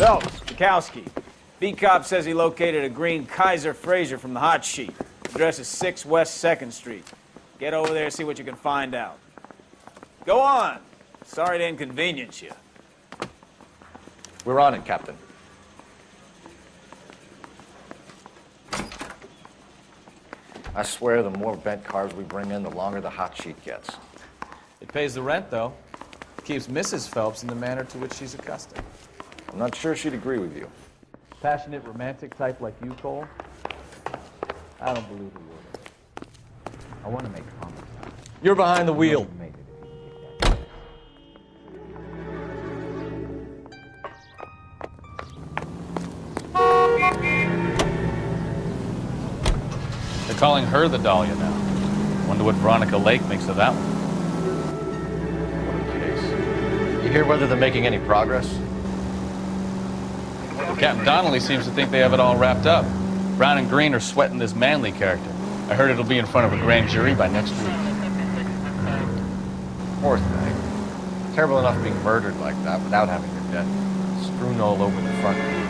Phelps, Bukowski. B-Cop says he located a green Kaiser Frazer from the hot sheet. Address is 6 West 2nd Street. Get over there and see what you can find out. Go on. Sorry to inconvenience you. We're on it, Captain. I swear the more bent cars we bring in, the longer the hot sheet gets. It pays the rent, though. Keeps Mrs. Phelps in the manner to which she's accustomed. I'm not sure she'd agree with you. Passionate, romantic type like you, Cole? I don't believe he would. I want to make comments. You're behind the wheel. They're calling her the Dahlia now. Wonder what Veronica Lake makes of that one. What a case. You hear whether they're making any progress? Captain Donnelly seems to think they have it all wrapped up. Brown and Green are sweating this Manley character. I heard it'll be in front of a grand jury by next week. Poor thing. Terrible enough being murdered like that without having your death strewn all over the front wheels.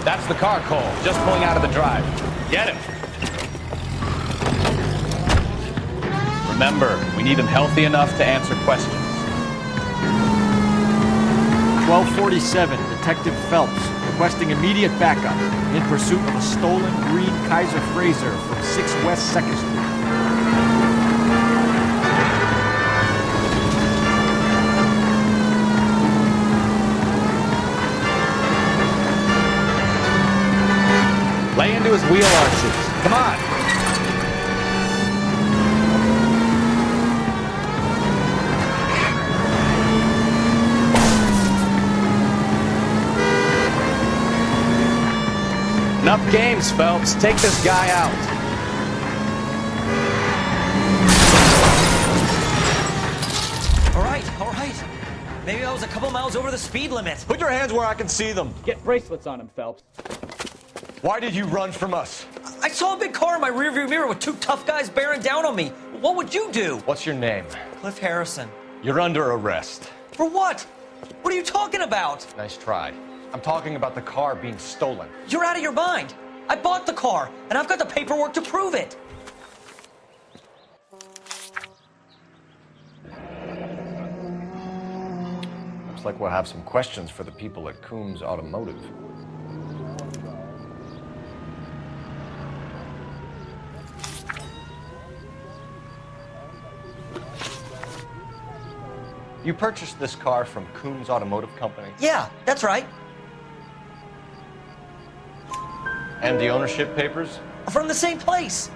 That's the car, Cole. Just pulling out of the drive. Get him. Remember, we need him healthy enough to answer questions. 1247, Detective Phelps, requesting immediate backup in pursuit of a stolen green Kaiser Frazer from 6 West 2nd Street. Lay into his wheel arches. Come on. Enough games, Phelps. Take this guy out. All right. Maybe I was a couple miles over the speed limit. Put your hands where I can see them. Get bracelets on him, Phelps. Why did you run from us? I saw a big car in my rearview mirror with 2 tough guys bearing down on me. What would you do? What's your name? Cliff Harrison. You're under arrest. For what? What are you talking about? Nice try. I'm talking about the car being stolen. You're out of your mind. I bought the car, and I've got the paperwork to prove it. Looks like we'll have some questions for the people at Coombs Automotive. You purchased this car from Coombs Automotive Company? Yeah, that's right. And the ownership papers? From the same place.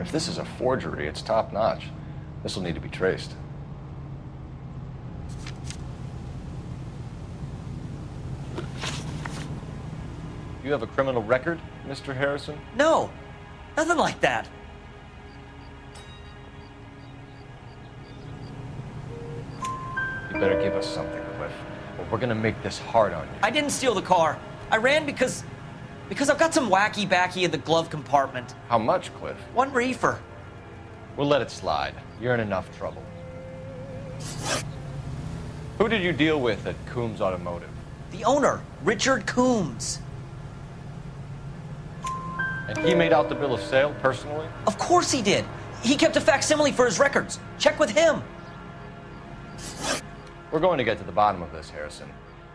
If this is a forgery, it's top-notch. This will need to be traced. You have a criminal record, Mr. Harrison? No, nothing like that. You better give us something, Cliff, or we're gonna make this hard on you. I didn't steal the car. I ran because I've got some wacky backy in the glove compartment. How much, Cliff? 1 reefer. We'll let it slide. You're in enough trouble. Who did you deal with at Coombs Automotive? The owner, Richard Coombs. And he made out the bill of sale personally? Of course he did. He kept a facsimile for his records. Check with him. We're going to get to the bottom of this, Harrison.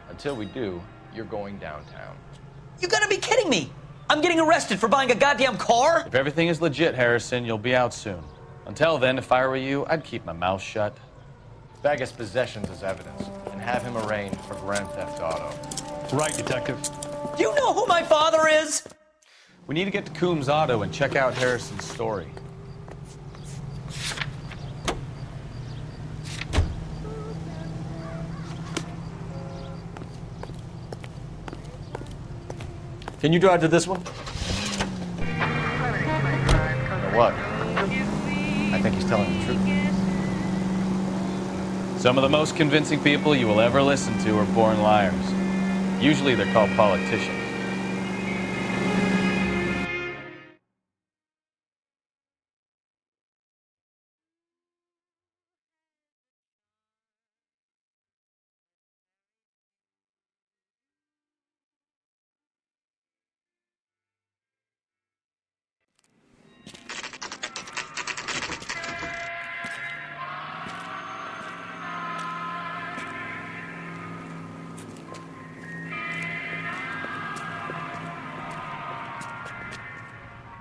Until we do, you're going downtown. You gotta be kidding me. I'm getting arrested for buying a goddamn car? If everything is legit, Harrison, you'll be out soon. Until then, if I were you, I'd keep my mouth shut. Bag his possessions as evidence and have him arraigned for grand theft auto. Right, Detective. Do you know who my father is? We need to get to Coombs Auto and check out Harrison's story. Can you drive to this one? You know what? I think he's telling the truth. Some of the most convincing people you will ever listen to are born liars. Usually they're called politicians.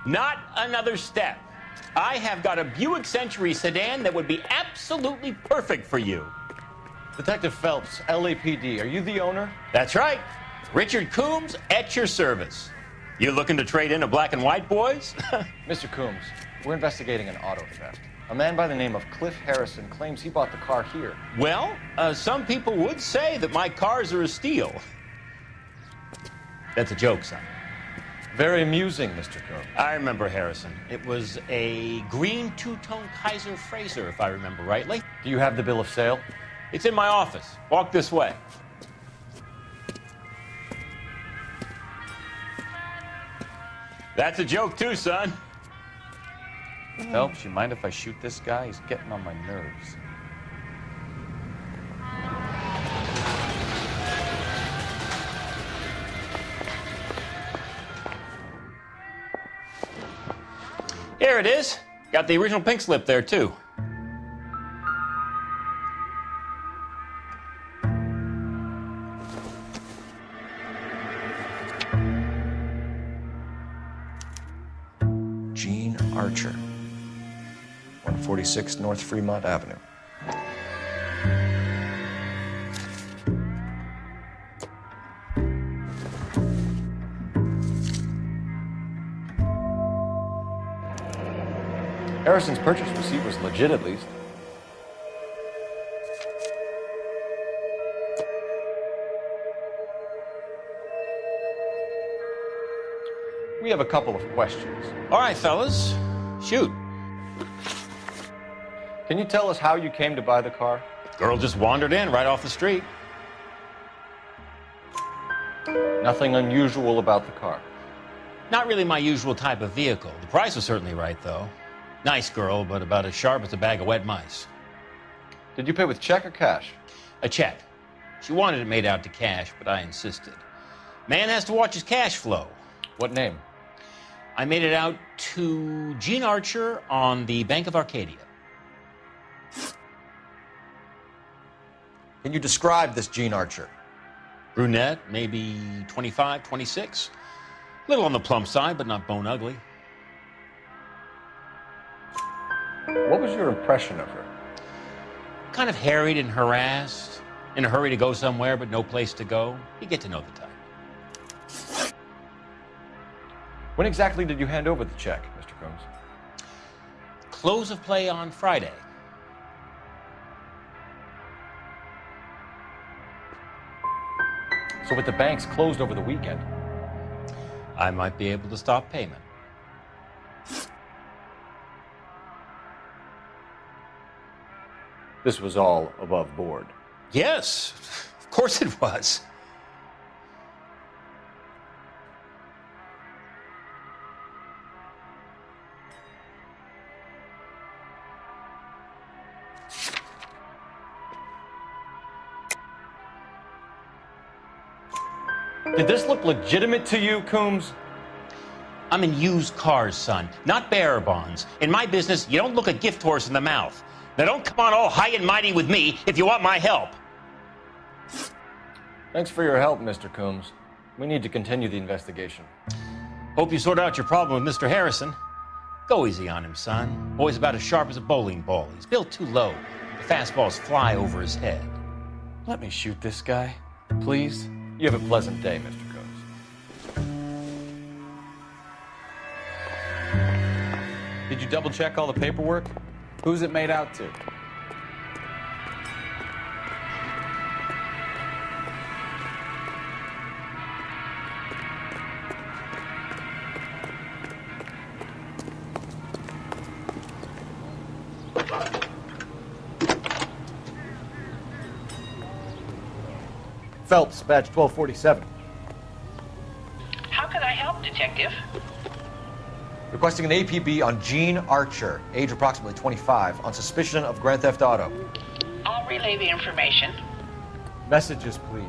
Not another step. I have got a Buick Century sedan that would be absolutely perfect for you. Detective Phelps, LAPD, are you the owner? That's right. Richard Coombs at your service. You looking to trade in a black and white, boys? Mr. Coombs, we're investigating an auto theft. A man by the name of Cliff Harrison claims he bought the car here. Well, some people would say that my cars are a steal. That's a joke, son. Very amusing, Mr. Coombs. I remember Harrison. It was a green two-tone Kaiser Frazer, if I remember rightly. Do you have the bill of sale? It's in my office. Walk this way. That's a joke too, son. Phelps, you mind if I shoot this guy? He's getting on my nerves. Here it is. Got the original pink slip there, too. Gene Archer, 146 North Fremont Avenue. Harrison's purchase receipt was legit, at least. We have a couple of questions. All right, fellas. Shoot. Can you tell us how you came to buy the car? Girl just wandered in right off the street. Nothing unusual about the car. Not really my usual type of vehicle. The price was certainly right, though. Nice girl, but about as sharp as a bag of wet mice. Did you pay with check or cash? A check. She wanted it made out to cash, but I insisted. Man has to watch his cash flow. What name? I made it out to Gene Archer on the Bank of Arcadia. Can you describe this Gene Archer? Brunette, maybe 25, 26. Little on the plump side, but not bone ugly. What was your impression of her? Kind of harried and harassed, in a hurry to go somewhere, but no place to go. You get to know the type. When exactly did you hand over the check, Mr. Coombs? Close of play on Friday. So with the banks closed over the weekend, I might be able to stop payment. this was all above board. Yes, of course it was. Did this look legitimate to you, Coombs? I'm in used cars, son, not bearer bonds. In my business, you don't look a gift horse in the mouth. Now don't come on all high and mighty with me if you want my help. Thanks for your help, Mr. Coombs. We need to continue the investigation. Hope you sort out your problem with Mr. Harrison. Go easy on him, son. Boy's about as sharp as a bowling ball. He's built too low. The fastballs fly over his head. Let me shoot this guy, please. You have a pleasant day, Mr. Coombs. Did you double check all the paperwork? Who's it made out to? Phelps, badge 1247. How can I help, Detective? Requesting an APB on Gene Archer, age approximately 25, on suspicion of Grand Theft Auto. I'll relay the information. Messages, please.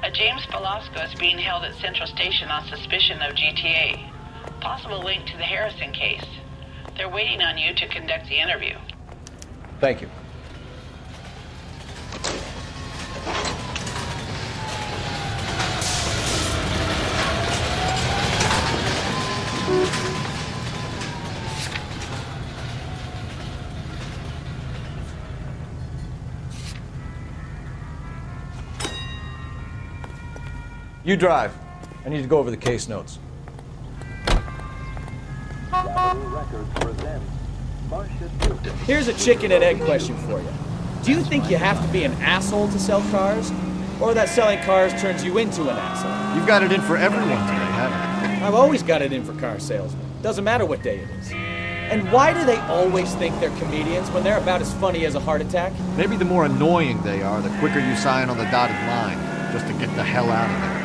A James Velasco is being held at Central Station on suspicion of GTA. Possible link to the Harrison case. They're waiting on you to conduct the interview. Thank you. You drive. I need to go over the case notes. Here's a chicken and egg question for you. Do you think you have to be an asshole to sell cars? Or that selling cars turns you into an asshole? You've got it in for everyone today, haven't I've always got it in for car salesmen. Doesn't matter what day it is. And why do they always think they're comedians when they're about as funny as a heart attack? you? Maybe the more annoying they are, the quicker you sign on the dotted line, just to get the hell out of there.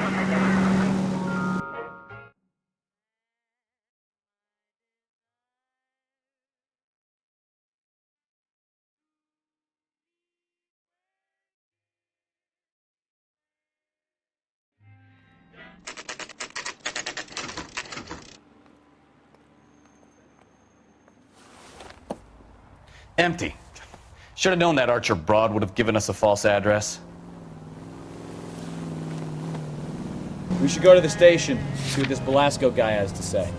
Empty. Should have known that Archer broad would have given us a false address. We should go to the station, see what this Velasco guy has to say.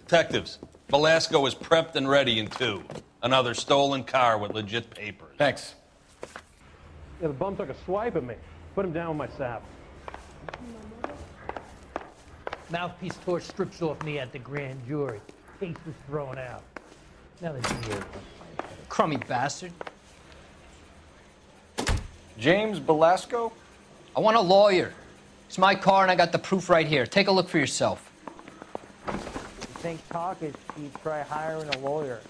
Detectives, Velasco is prepped and ready in 2. Another stolen car with legit papers. Thanks. Yeah, the bum took a swipe at me. Put him down with my saddle. Mouthpiece tore strips off me at the grand jury. Case was thrown out. Now the DA. Crummy bastard. James Velasco? I want a lawyer. It's my car and I got the proof right here. Take a look for yourself. You think talk is cheap, try hiring a lawyer.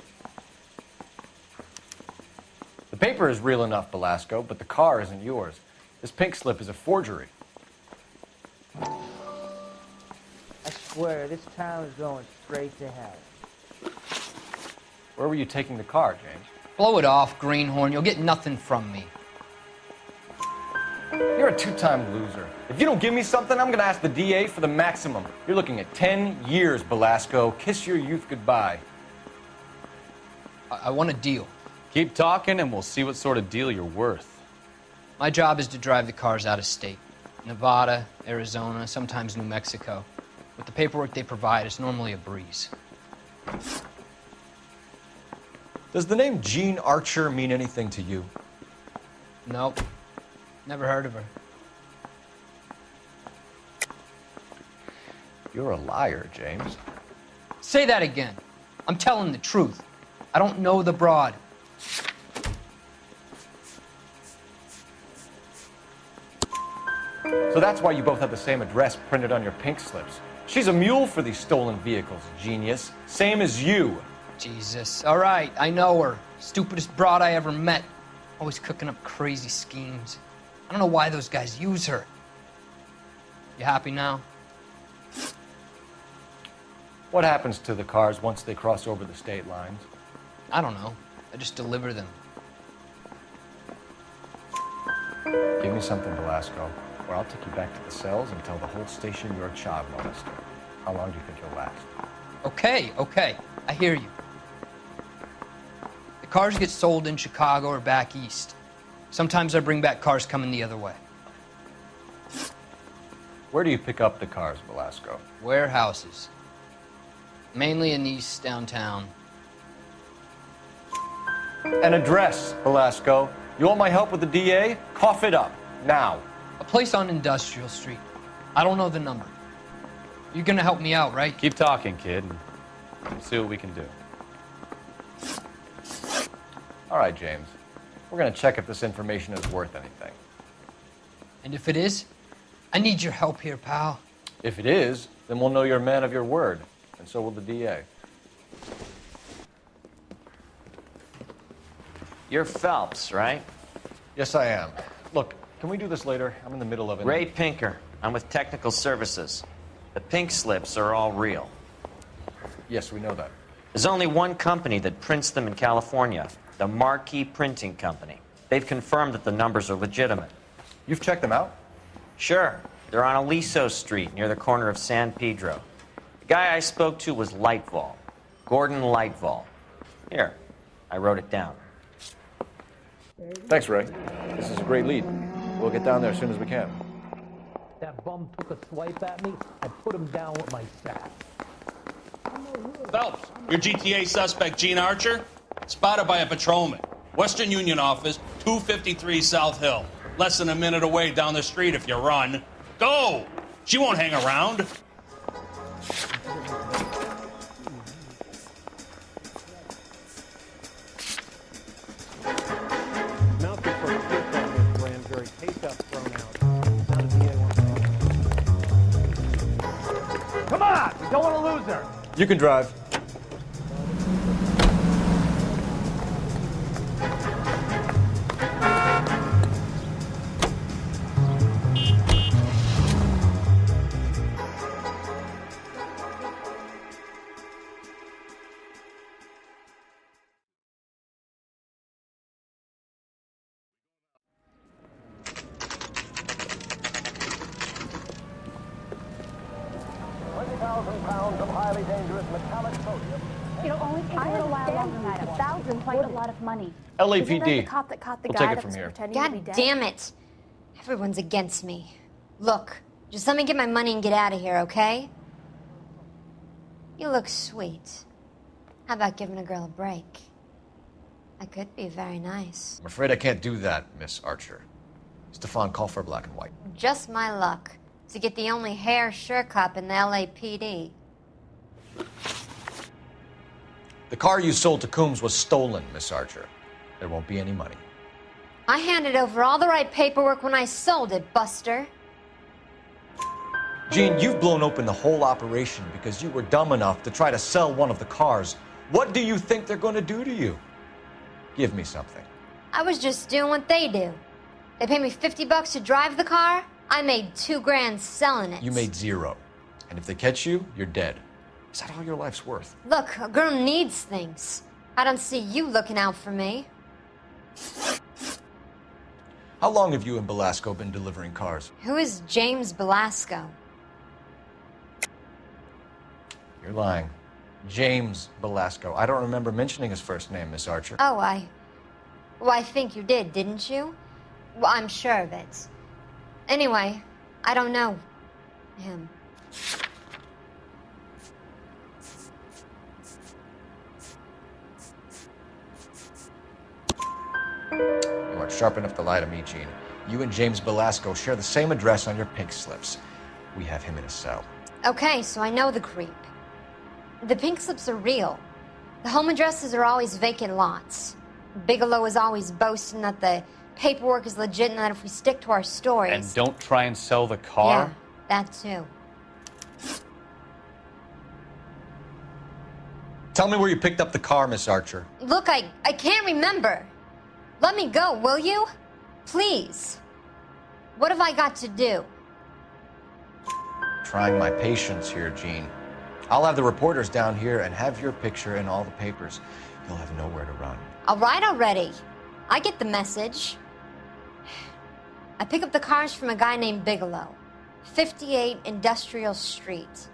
The paper is real enough, Velasco, but the car isn't yours. This pink slip is a forgery. I swear, this town is going straight to hell. Where were you taking the car, James? Blow it off, greenhorn. You'll get nothing from me. You're a 2-time loser. If you don't give me something, I'm gonna ask the DA for the maximum. You're looking at 10 years, Velasco. Kiss your youth goodbye. I want a deal. Keep talking and we'll see what sort of deal you're worth. My job is to drive the cars out of state. Nevada, Arizona, sometimes New Mexico. With the paperwork they provide, it's normally a breeze. Does the name Gene Archer mean anything to you? Nope. Never heard of her. You're a liar, James. Say that again. I'm telling the truth. I don't know the broad. So that's why you both have the same address printed on your pink slips. She's a mule for these stolen vehicles, genius. Same as you. Jesus. All right, I know her. Stupidest broad I ever met. Always cooking up crazy schemes. I don't know why those guys use her. You happy now? What happens to the cars once they cross over the state lines? I don't know. I just deliver them. Give me something, Velasco, or I'll take you back to the cells and tell the whole station you're a child molester. How long do you think you'll last? Okay, I hear you. The cars get sold in Chicago or back east. Sometimes I bring back cars coming the other way. Where do you pick up the cars, Velasco? Warehouses. Mainly in East downtown. An address, Velasco. You want my help with the DA? Cough it up, now. A place on Industrial Street. I don't know the number. You're gonna help me out, right? Keep talking, kid, and we'll see what we can do. All right, James. We're gonna check if this information is worth anything. And if it is, I need your help here, pal. If it is, then we'll know you're a man of your word, and so will the DA. You're Phelps, right? Yes, I am. Look, can we do this later? I'm in the middle of it. Ray Pinker. I'm with Technical Services. The pink slips are all real. Yes, we know that. There's only one company that prints them in California, the Marquee Printing Company. They've confirmed that the numbers are legitimate. You've checked them out? Sure. They're on Aliso Street, near the corner of San Pedro. The guy I spoke to was Lightval. Gordon Lightval. Here, I wrote it down. Thanks, Ray. This is a great lead. We'll get down there as soon as we can. That bum took a swipe at me. I put him down with my sack. Phelps, your GTA suspect, Gene Archer, spotted by a patrolman. Western Union office, 253 South Hill. Less than a minute away down the street if you run. Go! She won't hang around. Mounted for a fifth on this grand jury. Case up thrown out. Now the DA wants. Come on! We don't want to lose her. You can drive. It'll only take a little while longer than that. 1,000 quite a lot of money. LAPD. Isn't that the cop that caught the We'll guy take it that from was here. pretending to be God dead? damn it. Everyone's against me. Look, just let me get my money and get out of here, okay? You look sweet. How about giving a girl a break? I could be very nice. I'm afraid I can't do that, Miss Archer. Stefan, call for black and white. Just my luck to get the only hair sure cop in the LAPD. The car you sold to Coombs was stolen, Miss Archer. There won't be any money. I handed over all the right paperwork when I sold it, Buster. Gene, you've blown open the whole operation because you were dumb enough to try to sell one of the cars. What do you think they're going to do to you? Give me something. I was just doing what they do. They paid me $50 to drive the car. I made $2 grand selling it. You made zero. And if they catch you, you're dead. Is that all your life's worth? Look, a girl needs things. I don't see you looking out for me. How long have you and Belasco been delivering cars? Who is James Belasco? You're lying. James Belasco. I don't remember mentioning his first name, Miss Archer. Oh, I think you did, didn't you? Well, I'm sure of it. Anyway, I don't know him. You aren't sharp enough to lie to me, Gene. You and James Belasco share the same address on your pink slips. We have him in a cell. Okay, so I know the creep. The pink slips are real. The home addresses are always vacant lots. Bigelow is always boasting that the paperwork is legit and that if we stick to our stories... And don't try and sell the car? Yeah, that too. Tell me where you picked up the car, Miss Archer. Look, I can't remember. Let me go, will you? Please. What have I got to do? Trying my patience here, Gene. I'll have the reporters down here and have your picture in all the papers. You'll have nowhere to run. All right already. I get the message. I pick up the cars from a guy named Bigelow. 58 Industrial Street.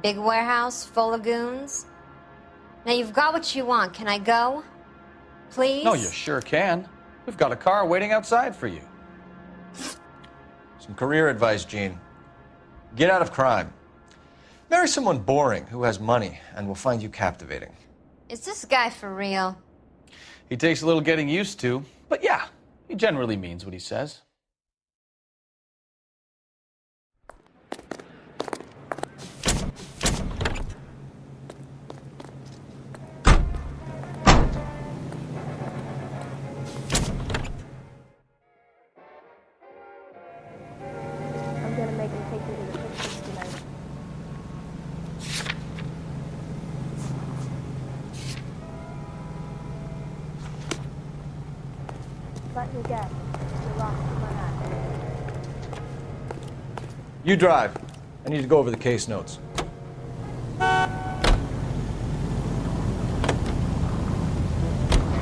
Big warehouse full of goons. Now you've got what you want. Can I go? Please? No, you sure can. We've got a car waiting outside for you. Some career advice, Gene. Get out of crime. Marry someone boring who has money and will find you captivating. Is this guy for real? He takes a little getting used to, but yeah, he generally means what he says. I'm gonna make him take you to the pictures tonight. Let me guess. You're lost in my eyes. You drive. I need to go over the case notes.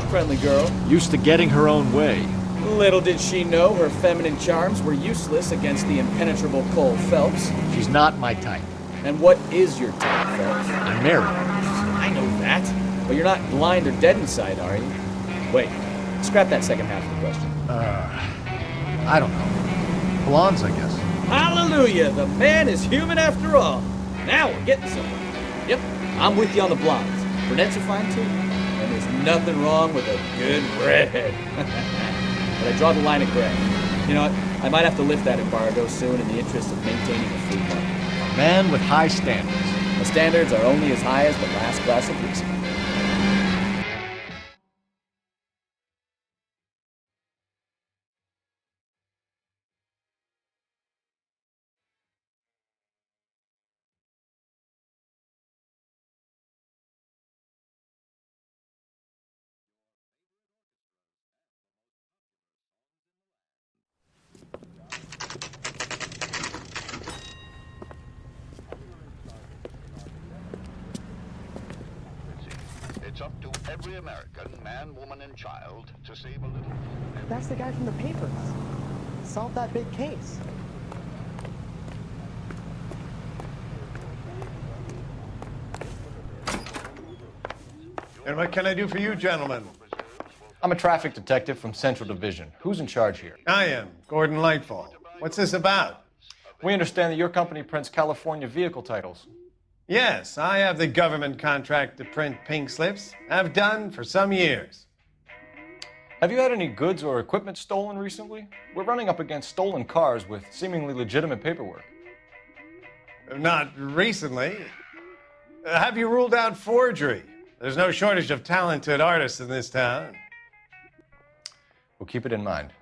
Friendly girl. Used to getting her own way. Little did she know her feminine charms were useless against the impenetrable Cole Phelps. She's not my type. And what is your type, Phelps? I'm married. I know that. But you're not blind or dead inside, are you? Wait, scrap that second half of the question. I don't know. Blondes, I guess. Hallelujah! The man is human after all. Now we're getting somewhere. Yep, I'm with you on the blondes. Brunettes are fine too. And there's nothing wrong with a good red. But I draw the line at gray. You know what? I might have to lift that embargo soon in the interest of maintaining a free market. A man with high standards. The standards are only as high as the last glass of whiskey. It's up to every American, man, woman, and child, to save a little. That's the guy from the papers. Solve that big case. And what can I do for you, gentlemen? I'm a traffic detective from Central Division. Who's in charge here? I am, Gordon Lightfall. What's this about? We understand that your company prints California vehicle titles. Yes, I have the government contract to print pink slips. I've done for some years. Have you had any goods or equipment stolen recently? We're running up against stolen cars with seemingly legitimate paperwork. Not recently. Have you ruled out forgery? There's no shortage of talented artists in this town. We'll keep it in mind.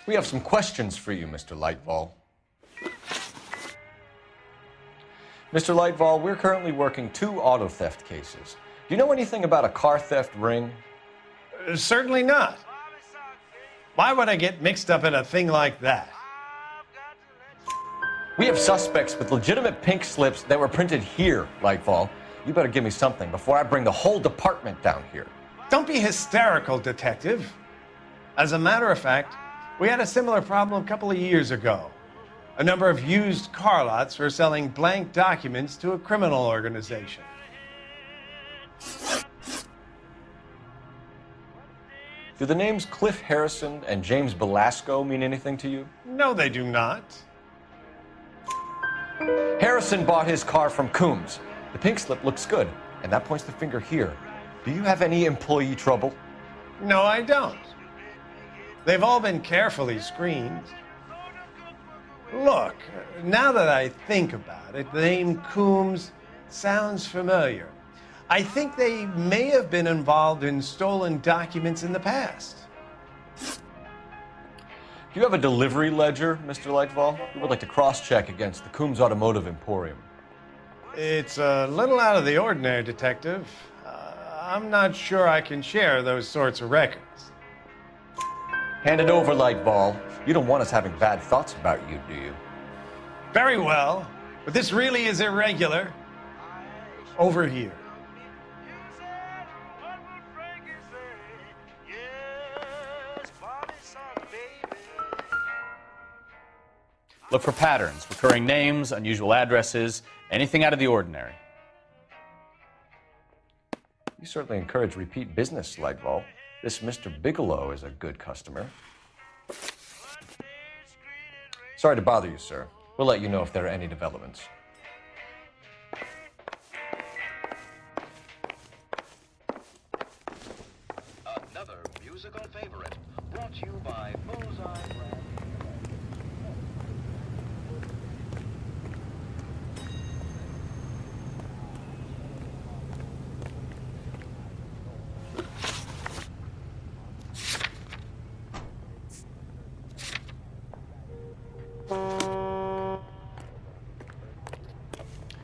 We have some questions for you, Mr. Lightfall. Mr. Lightfall, we're currently working 2 auto theft cases. Do you know anything about a car theft ring? Certainly not. Why would I get mixed up in a thing like that? We have suspects with legitimate pink slips that were printed here, Lightfall. You better give me something before I bring the whole department down here. Don't be hysterical, detective. As a matter of fact, we had a similar problem a couple of years ago. A number of used car lots were selling blank documents to a criminal organization. Do the names Cliff Harrison and James Belasco mean anything to you? No, they do not. Harrison bought his car from Coombs. The pink slip looks good, and that points the finger here. Do you have any employee trouble? No, I don't. They've all been carefully screened. Look, now that I think about it, the name Coombs sounds familiar. I think they may have been involved in stolen documents in the past. Do you have a delivery ledger, Mr. Lightfall? We would like to cross-check against the Coombs Automotive Emporium. It's a little out of the ordinary, Detective. I'm not sure I can share those sorts of records. Hand it over, Lightfall. You don't want us having bad thoughts about you, do you? Very well, but this really is irregular. Over here. Look for patterns, recurring names, unusual addresses, anything out of the ordinary. You certainly encourage repeat business, Lightval. This Mr. Bigelow is a good customer. Sorry to bother you, sir. We'll let you know if there are any developments. Another musical favorite brought to you by Bullseye.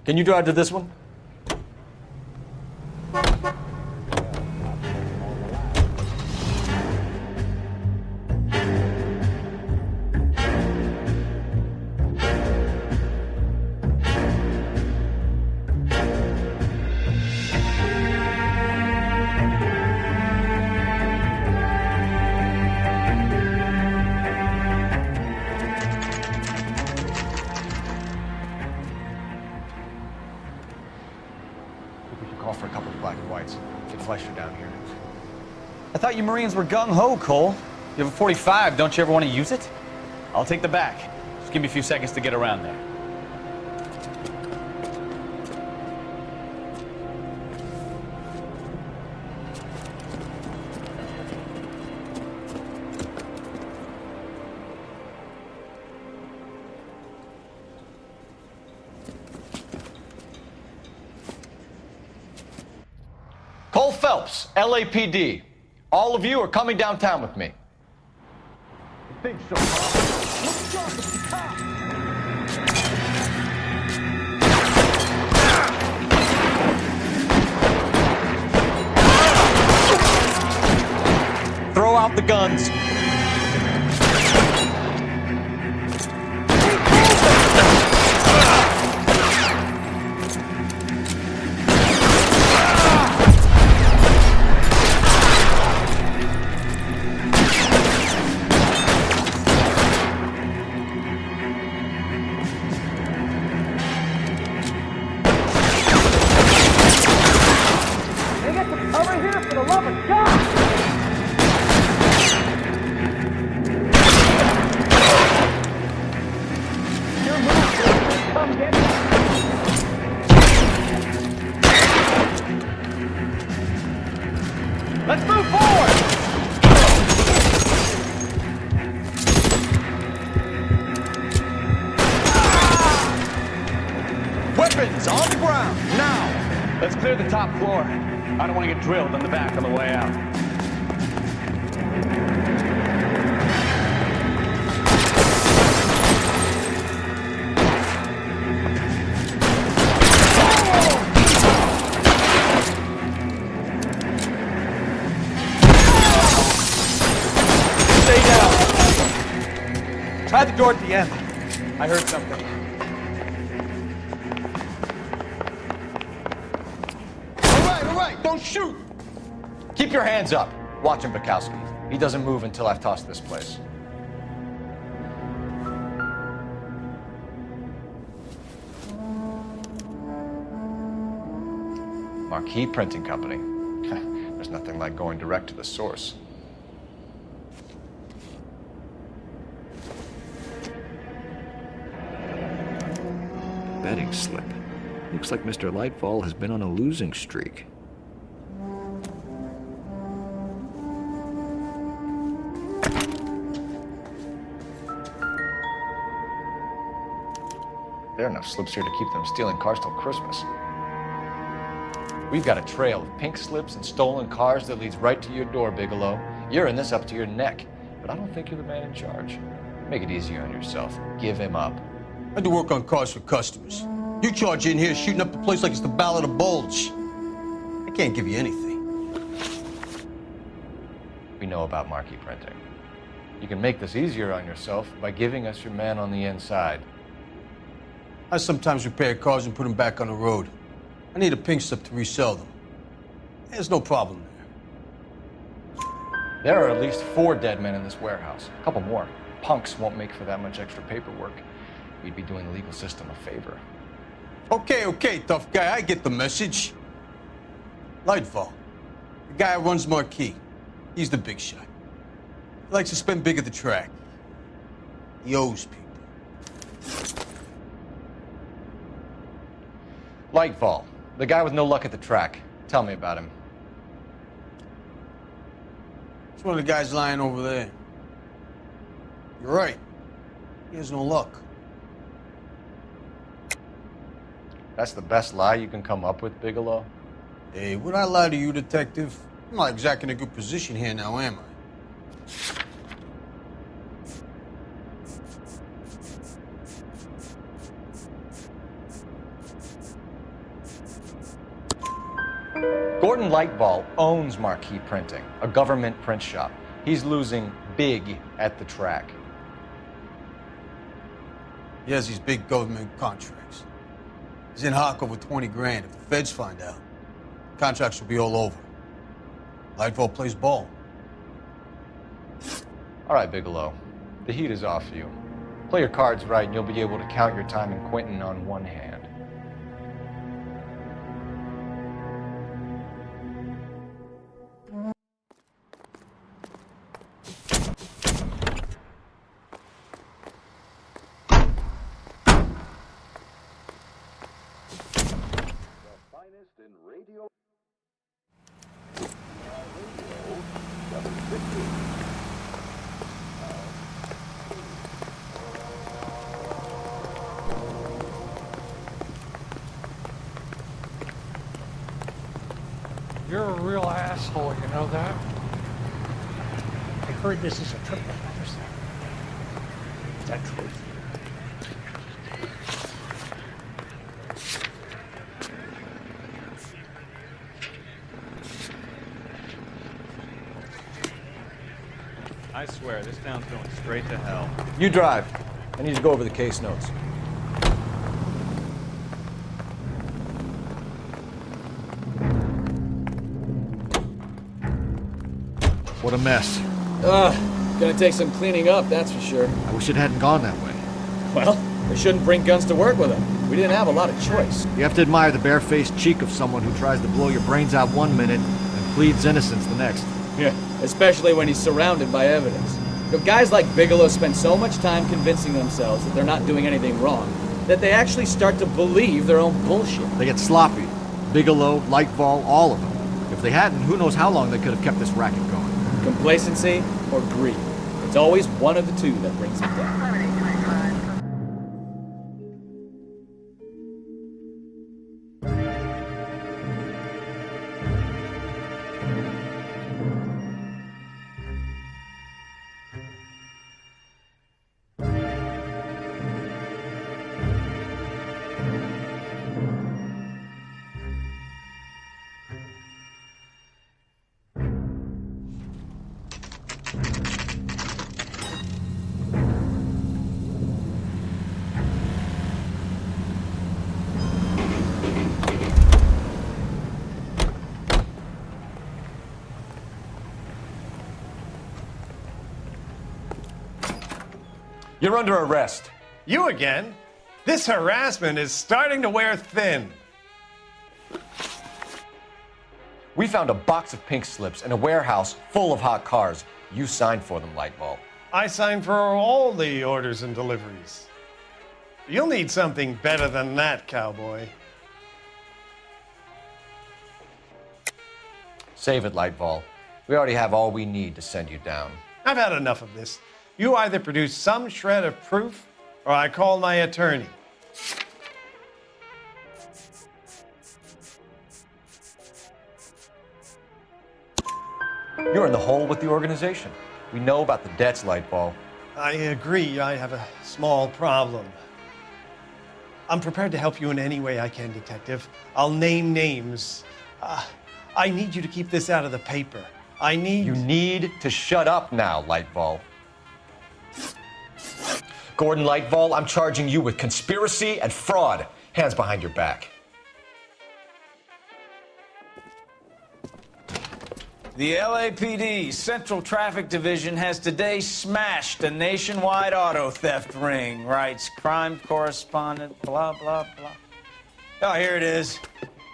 Can you drive to this one? Call for a couple of black and whites. Get Fleischer down here. I thought you Marines were gung-ho, Cole. You have a 45, don't you ever want to use it? I'll take the back. Just give me a few seconds to get around there. Cole Phelps, LAPD. All of you are coming downtown with me. I think so, Throw out the guns. Let's move forward! Weapons on the ground, now! Let's clear the top floor. I don't want to get drilled on the back on the way out. Try the door at the end. I heard something. All right, don't shoot! Keep your hands up. Watch him, Bukowski. He doesn't move until I've tossed this place. Marquis Printing Company. There's nothing like going direct to the source. Betting slip. Looks like Mr. Lightfall has been on a losing streak. There are enough slips here to keep them stealing cars till Christmas. We've got a trail of pink slips and stolen cars that leads right to your door, Bigelow. You're in this up to your neck, but I don't think you're the man in charge. Make it easier on yourself. Give him up. I do work on cars for customers. You charge in here shooting up the place like it's the Ballad of Bulge. I can't give you anything. We know about Marquis Printing. You can make this easier on yourself by giving us your man on the inside. I sometimes repair cars and put them back on the road. I need a pink slip to resell them. There's no problem there. There are at least 4 dead men in this warehouse. A couple more. punks won't make for that much extra paperwork. We'd be doing the legal system a favor. Okay, tough guy, I get the message. Lightfall, the guy who runs Marquis. He's the big shot. He likes to spend big at the track. He owes people. Lightfall, the guy with no luck at the track. Tell me about him. It's one of the guys lying over there. You're right. He has no luck. That's the best lie you can come up with, Bigelow? Hey, would I lie to you, detective? I'm not exactly in a good position here now, am I? Gordon Lightball owns Marquis Printing, a government print shop. He's losing big at the track. He has these big government contracts. He's in hock over 20 grand. If the feds find out, contracts will be all over. Lightfall plays ball. All right, Bigelow. The heat is off you. Play your cards right and you'll be able to count your time in Quentin on one hand. You're a real asshole, you know that? I heard this is a triple homicide. Is that true? I swear, this town's going straight to hell. You drive. I need to go over the case notes. What a mess. Gonna take some cleaning up, that's for sure. I wish it hadn't gone that way. Well, we shouldn't bring guns to work with them. We didn't have a lot of choice. You have to admire the barefaced cheek of someone who tries to blow your brains out one minute and pleads innocence the next. Yeah, especially when he's surrounded by evidence. You know, guys like Bigelow spend so much time convincing themselves that they're not doing anything wrong that they actually start to believe their own bullshit. They get sloppy. Bigelow, Lightfall, all of them. If they hadn't, who knows how long they could have kept this racket going. Complacency or greed. It's always one of the two that brings it down. You're under arrest. You again? This harassment is starting to wear thin. We found a box of pink slips in a warehouse full of hot cars. You signed for them, Lightball. I signed for all the orders and deliveries. You'll need something better than that, cowboy. Save it, Lightball. We already have all we need to send you down. I've had enough of this. You either produce some shred of proof, or I call my attorney. You're in the hole with the organization. We know about the debts, Lightball. I agree. I have a small problem. I'm prepared to help you in any way I can, Detective. I'll name names. I need you to keep this out of the paper. You need to shut up now, Lightball. Gordon Lightball, I'm charging you with conspiracy and fraud. Hands behind your back. The LAPD Central Traffic Division has today smashed a nationwide auto theft ring, writes crime correspondent, blah, blah, blah. Oh, here it is.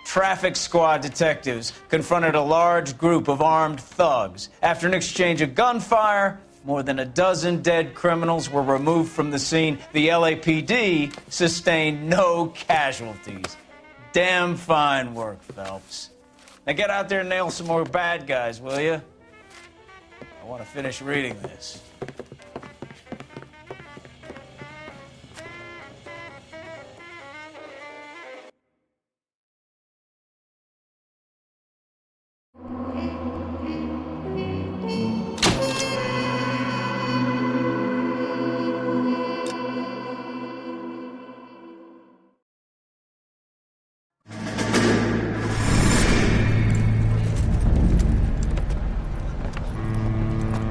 Traffic squad detectives confronted a large group of armed thugs. After an exchange of gunfire, more than a dozen dead criminals were removed from the scene. The LAPD sustained no casualties. Damn fine work, Phelps. Now get out there and nail some more bad guys, will you? I want to finish reading this.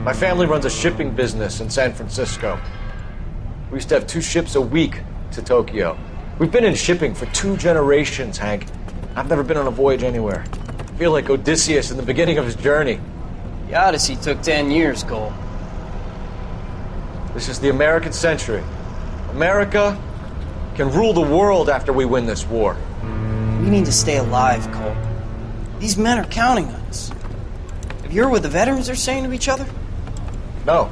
My family runs a shipping business in San Francisco. We used to have 2 ships a week to Tokyo. We've been in shipping for 2 generations, Hank. I've never been on a voyage anywhere. I feel like Odysseus in the beginning of his journey. The Odyssey took 10 years, Cole. This is the American century. America can rule the world after we win this war. We need to stay alive, Cole. These men are counting on us. Have you heard what the veterans are saying to each other? No.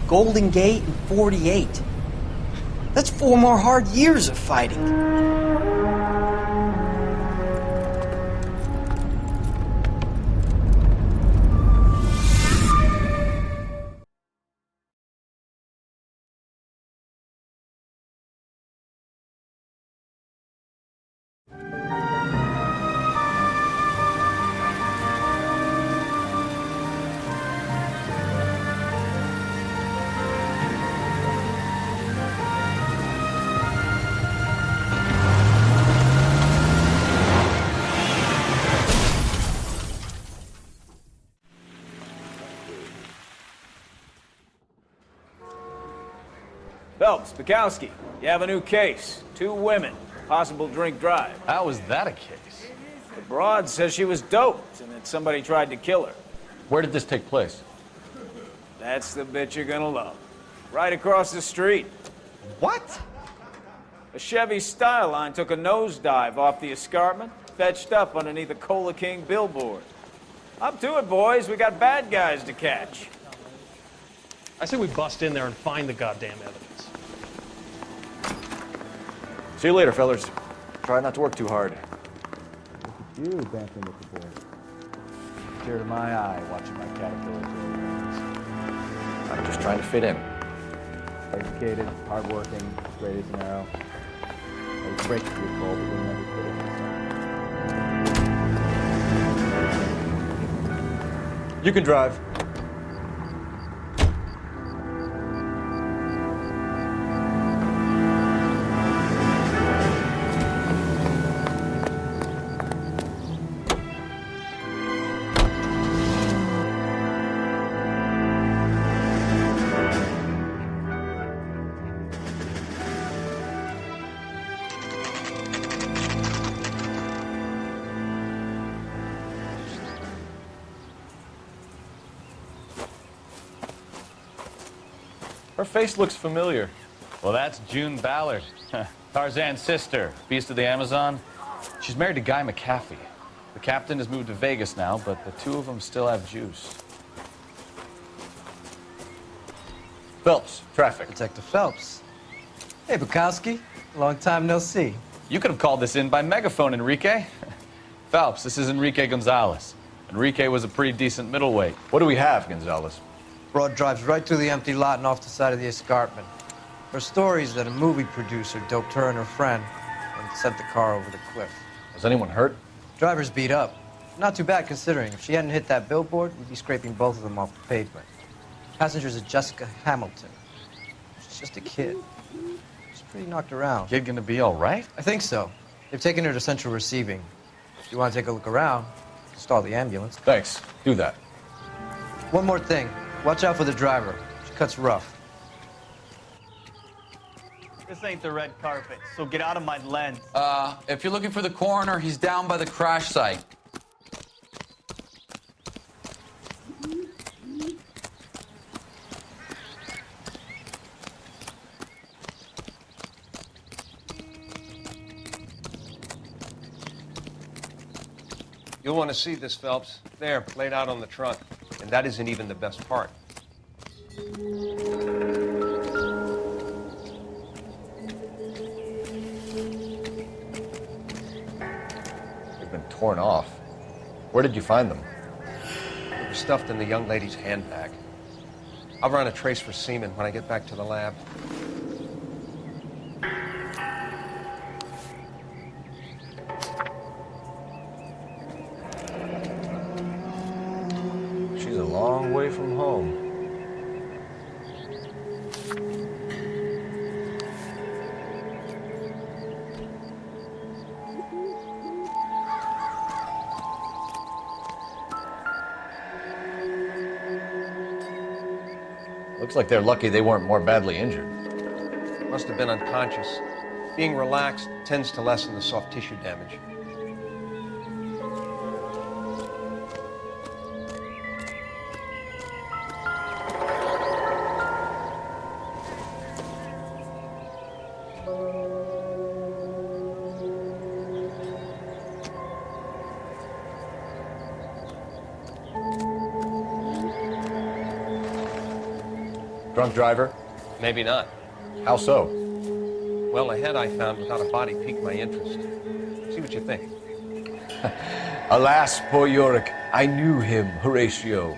Golden Gate and 48. That's 4 more hard years of fighting. Phelps, Bukowski, you have a new case. 2 women, possible drink drive. How was that a case? The broad says she was doped and that somebody tried to kill her. Where did this take place? That's the bit you're gonna love. Right across the street. What? A Chevy Styline took a nosedive off the escarpment, fetched up underneath a Cola King billboard. Up to it, boys. We got bad guys to catch. I say we bust in there and find the goddamn evidence. See you later, fellas. Try not to work too hard. Look at you dancing with the boys. Tear to my eye watching my caterpillars roll around. I'm just trying to fit in. Educated, hardworking, straight as an arrow. Those breaks to your cold, but you'll never fit in. You can drive. Her face looks familiar. Well, that's June Ballard, Tarzan's sister, beast of the Amazon. She's married to Guy McAfee. The captain has moved to Vegas now, but the 2 of them still have juice. Phelps, traffic. Detective Phelps. Hey, Bukowski. Long time no see. You could have called this in by megaphone, Enrique. Phelps, this is Enrique Gonzalez. Enrique was a pretty decent middleweight. What do we have, Gonzalez? Broad drives right through the empty lot and off the side of the escarpment. Her story is that a movie producer doped her and her friend and sent the car over the cliff. Was anyone hurt? Driver's beat up. Not too bad considering. If she hadn't hit that billboard, we'd be scraping both of them off the pavement. Passenger's a Jessica Hamilton. She's just a kid. She's pretty knocked around. Kid gonna be all right? I think so. They've taken her to central receiving. If you want to take a look around, stall the ambulance. Thanks. Do that. One more thing. Watch out for the driver. She cuts rough. This ain't the red carpet, so get out of my lens. If you're looking for the coroner, he's down by the crash site. You'll want to see this, Phelps. There, laid out on the trunk. And that isn't even the best part. They've been torn off. Where did you find them? They were stuffed in the young lady's handbag. I'll run a trace for semen when I get back to the lab. She's a long way from home. Looks like they're lucky they weren't more badly injured. Must have been unconscious. Being relaxed tends to lessen the soft tissue damage. Drunk driver? Maybe not. How so? Well, a head I found without a body piqued my interest. See what you think. Alas, poor Yorick, I knew him, Horatio.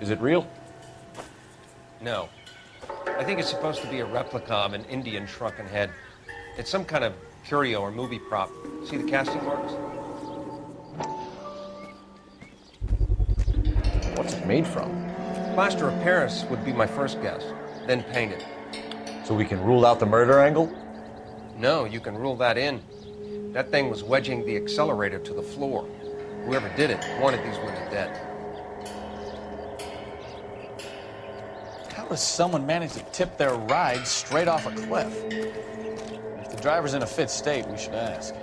Is it real? No. I think it's supposed to be a replica of an Indian shrunken head. It's some kind of curio or movie prop. See the casting marks? What's it made from? Plaster of Paris would be my first guess, then painted. So we can rule out the murder angle? No, you can rule that in. That thing was wedging the accelerator to the floor. Whoever did it wanted these women dead. How does someone manage to tip their ride straight off a cliff? If the driver's in a fit state, we should ask.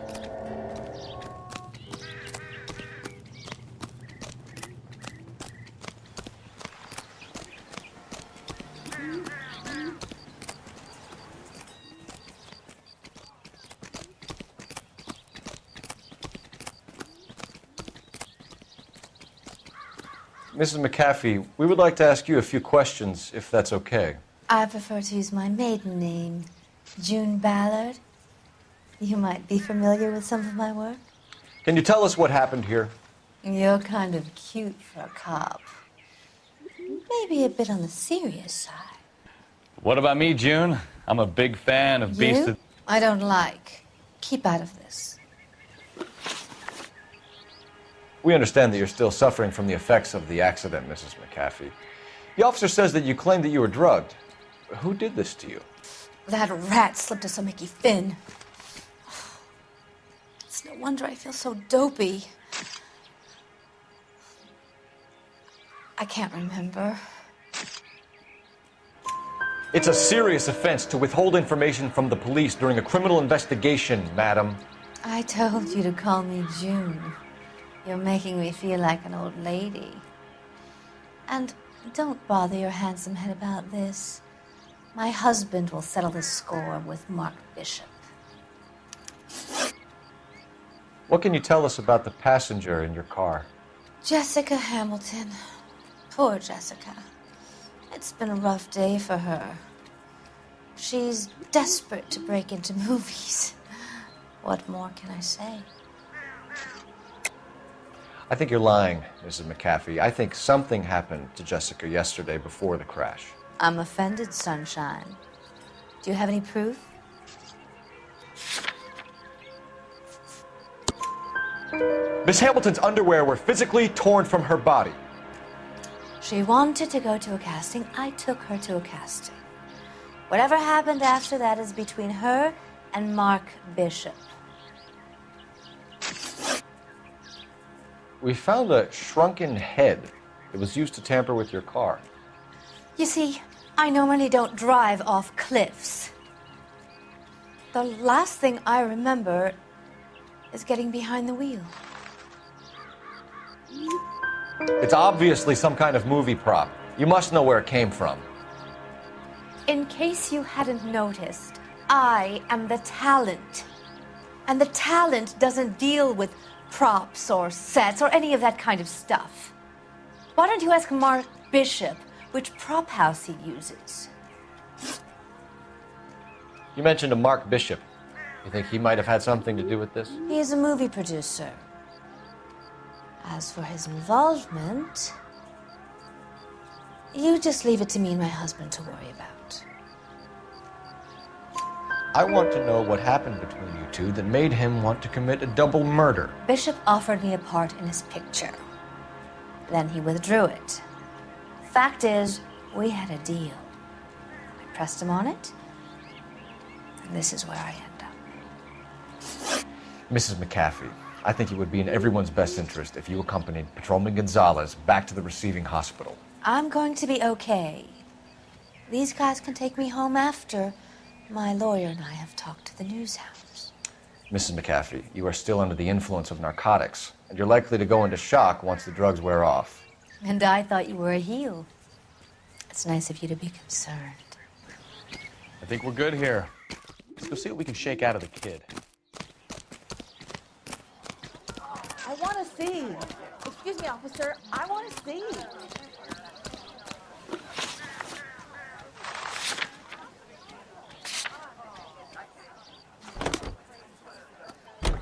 Mrs. McAfee, we would like to ask you a few questions, if that's okay. I prefer to use my maiden name, June Ballard. You might be familiar with some of my work. Can you tell us what happened here? You're kind of cute for a cop. Maybe a bit on the serious side. What about me, June? I'm a big fan of Beast of... I don't like. Keep out of this. We understand that you're still suffering from the effects of the accident, Mrs. McAfee. The officer says that you claimed that you were drugged. Who did this to you? That rat slipped us some Mickey Finn. It's no wonder I feel so dopey. I can't remember. It's a serious offense to withhold information from the police during a criminal investigation, madam. I told you to call me June. You're making me feel like an old lady. And don't bother your handsome head about this. My husband will settle the score with Mark Bishop. What can you tell us about the passenger in your car? Jessica Hamilton. Poor Jessica. It's been a rough day for her. She's desperate to break into movies. What more can I say? I think you're lying, Mrs. McAfee. I think something happened to Jessica yesterday before the crash. I'm offended, Sunshine. Do you have any proof? Miss Hamilton's underwear were physically torn from her body. She wanted to go to a casting. I took her to a casting. Whatever happened after that is between her and Mark Bishop. We found a shrunken head that was used to tamper with your car. You see, I normally don't drive off cliffs. The last thing I remember is getting behind the wheel. It's obviously some kind of movie prop. You must know where it came from. In case you hadn't noticed, I am the talent. And the talent doesn't deal with props or sets or any of that kind of stuff. Why don't you ask Mark Bishop which prop house he uses? You mentioned a Mark Bishop. You think he might have had something to do with this? He is a movie producer. As for his involvement, you just leave it to me and my husband to worry about. I want to know what happened between you two that made him want to commit a double murder. Bishop offered me a part in his picture. Then he withdrew it. Fact is, we had a deal. I pressed him on it, and this is where I end up. Mrs. McAfee, I think it would be in everyone's best interest if you accompanied Patrolman Gonzalez back to the receiving hospital. I'm going to be okay. These guys can take me home after my lawyer and I have talked to the news house. Mrs. McAfee, you are still under the influence of narcotics, and you're likely to go into shock once the drugs wear off. And I thought you were a heel. It's nice of you to be concerned. I think we're good here. Let's go see what we can shake out of the kid. I want to see. Excuse me, officer. I want to see.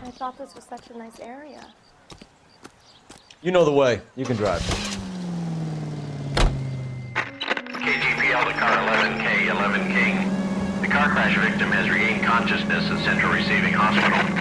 I thought this was such a nice area. You know the way. You can drive. KGPL to car 11K, 11 King. The car crash victim has regained consciousness at Central Receiving Hospital.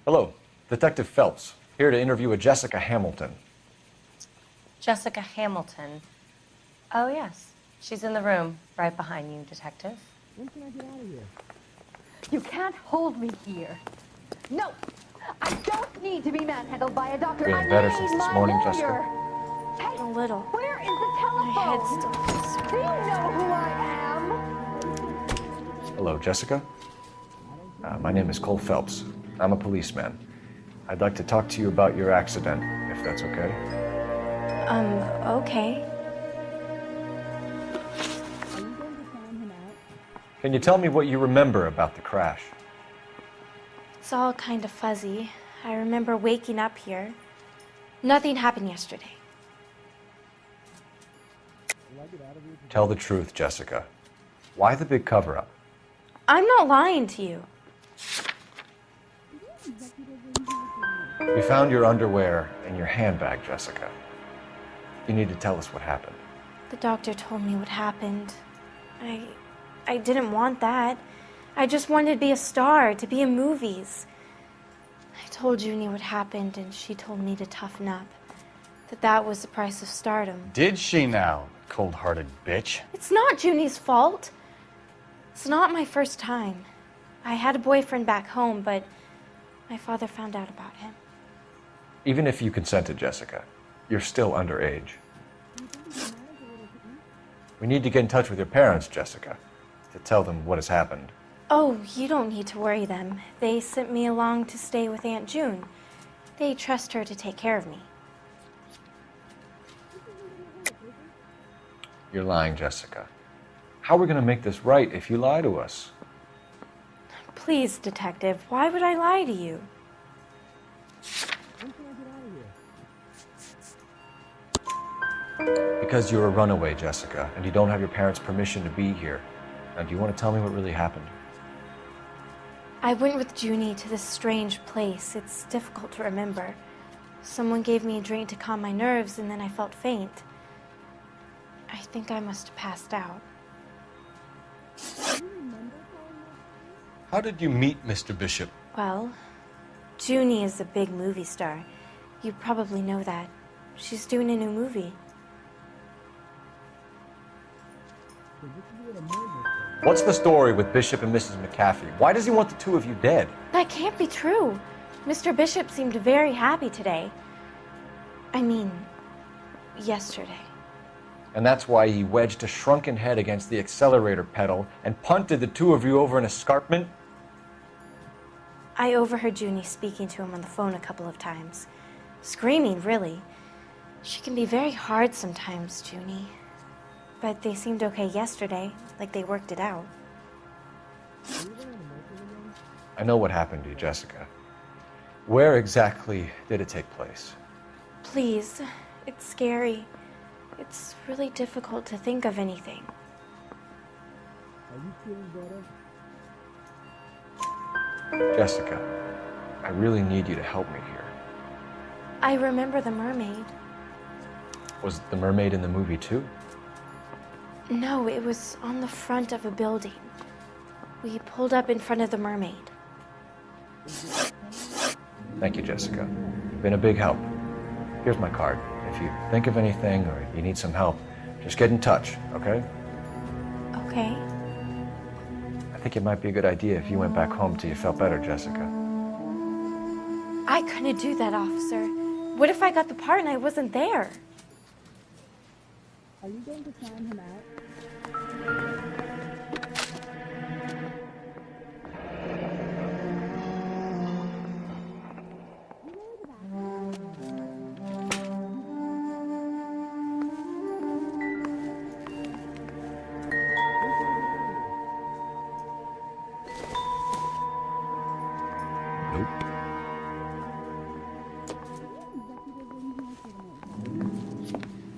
Hello, Detective Phelps, here to interview a Jessica Hamilton. Jessica Hamilton. Oh, yes. She's in the room, right behind you, Detective. When can I get out of here? You can't hold me here. No! I don't need to be manhandled by a doctor. Feeling better since this morning, Jessica? Hey, a little. Where is the telephone? My head still feels Do you know who I am? Hello, Jessica. My name is Cole Phelps. I'm a policeman. I'd like to talk to you about your accident, if that's okay. Okay. Can you tell me what you remember about the crash? It's all kind of fuzzy. I remember waking up here. Nothing happened yesterday. Tell the truth, Jessica. Why the big cover-up? I'm not lying to you. We found your underwear in your handbag, Jessica. You need to tell us what happened. The doctor told me what happened. I didn't want that. I just wanted to be a star, to be in movies. I told Junie what happened, and she told me to toughen up. That was the price of stardom. Did she now, cold-hearted bitch? It's not Junie's fault. It's not my first time. I had a boyfriend back home, but my father found out about him. Even if you consented, Jessica, you're still underage. We need to get in touch with your parents, Jessica, to tell them what has happened. Oh, you don't need to worry them. They sent me along to stay with Aunt June. They trust her to take care of me. You're lying, Jessica. How are we going to make this right if you lie to us? Please, Detective, why would I lie to you? Because you're a runaway, Jessica, and you don't have your parents' permission to be here. Now, do you want to tell me what really happened? I went with Junie to this strange place. It's difficult to remember. Someone gave me a drink to calm my nerves, and then I felt faint. I think I must have passed out. How did you meet Mr. Bishop? Well, Junie is a big movie star. You probably know that. She's doing a new movie. What's the story with Bishop and Mrs. McAfee? Why does he want the two of you dead? That can't be true. Mr. Bishop seemed very happy today. I mean, yesterday. And that's why he wedged a shrunken head against the accelerator pedal and punted the two of you over an escarpment? I overheard Junie speaking to him on the phone a couple of times. Screaming, really. She can be very hard sometimes, Junie. But they seemed okay yesterday, like they worked it out. I know what happened to you, Jessica. Where exactly did it take place? Please, it's scary. It's really difficult to think of anything. Are you feeling better? Jessica, I really need you to help me here. I remember the mermaid. Was the mermaid in the movie too? No, it was on the front of a building. We pulled up in front of the mermaid. Thank you, Jessica. You've been a big help. Here's my card. If you think of anything or you need some help, just get in touch, okay? Okay. I think it might be a good idea if you went back home till you felt better, Jessica. I couldn't do that, officer. What if I got the part and I wasn't there? Are you going to sign him out?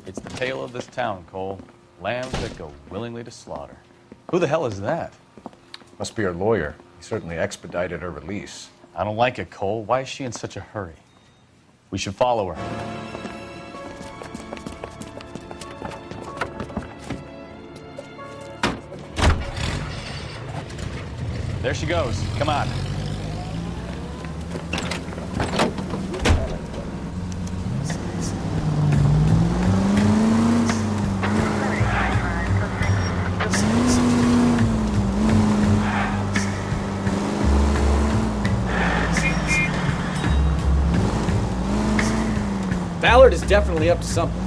It's the tale of this town, Cole. Lambs that go willingly to slaughter. Who the hell is that? Must be her lawyer. He certainly expedited her release. I don't like it, Cole. Why is she in such a hurry? We should follow her. There she goes. Come on. Ballard is definitely up to something.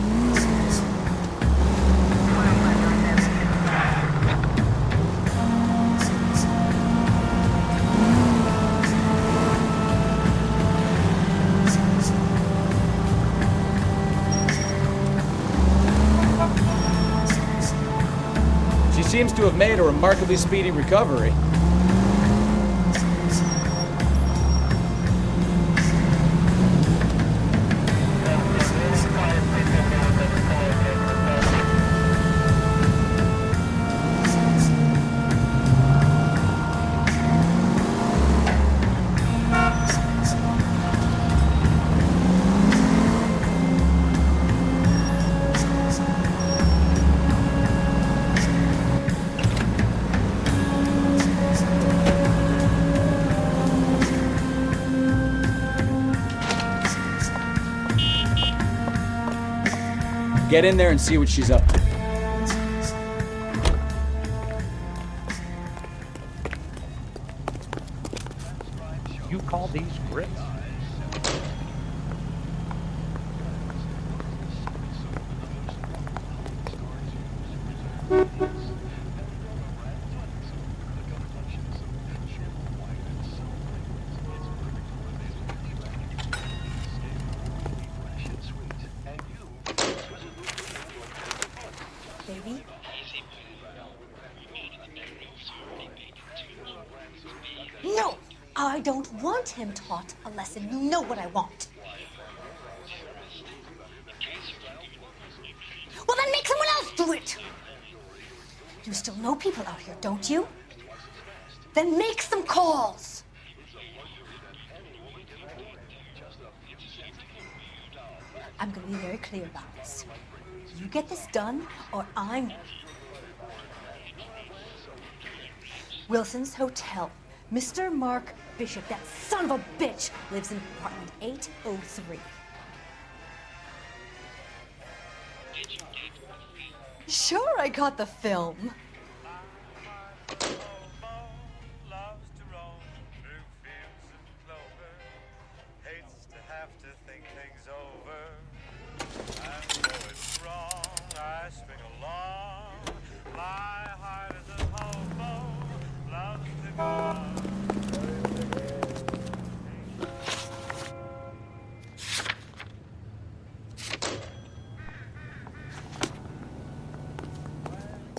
She seems to have made a remarkably speedy recovery. Get in there and see what she's up to. You call these grits? Baby? No! I don't want him taught a lesson. You know what I want. Well, then make someone else do it! You still know people out here, don't you? Then make some calls! I'm gonna be very clear about this. You get this done, or I'm... Wilson's Hotel. Mr. Mark Bishop, that son of a bitch, lives in apartment 803. Sure, I got the film.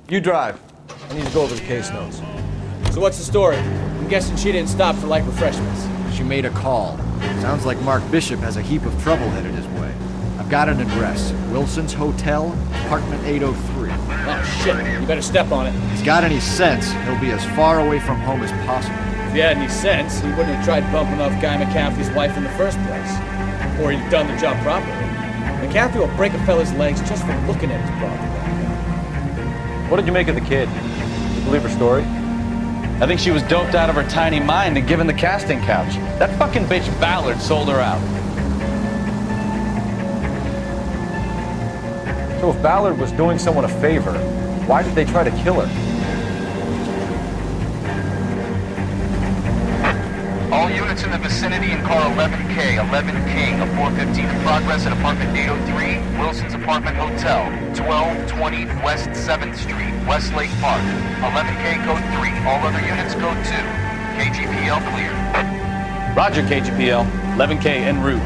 You drive. I need to go over the case notes. So what's the story? I'm guessing she didn't stop for light refreshments. She made a call. Sounds like Mark Bishop has a heap of trouble headed his way. I've got an address. Wilson's Hotel, apartment 803. Oh, shit. You better step on it. If he's got any sense, he'll be as far away from home as possible. If he had any sense, he wouldn't have tried bumping off Guy McCaffrey's wife in the first place. Or he'd done the job properly. McCaffrey will break a fella's legs just for looking at his property. What did you make of the kid? Did you believe her story? I think she was doped out of her tiny mind and given the casting couch. That fucking bitch Ballard sold her out. So if Ballard was doing someone a favor, why did they try to kill her? All units in the vicinity in car 11K, 11 King, a 415 in progress at apartment 803, Wilson's Apartment Hotel, 1220 West 7th Street, Westlake Park. 11K code 3, all other units code 2. KGPL clear. Roger, KGPL. 11K en route.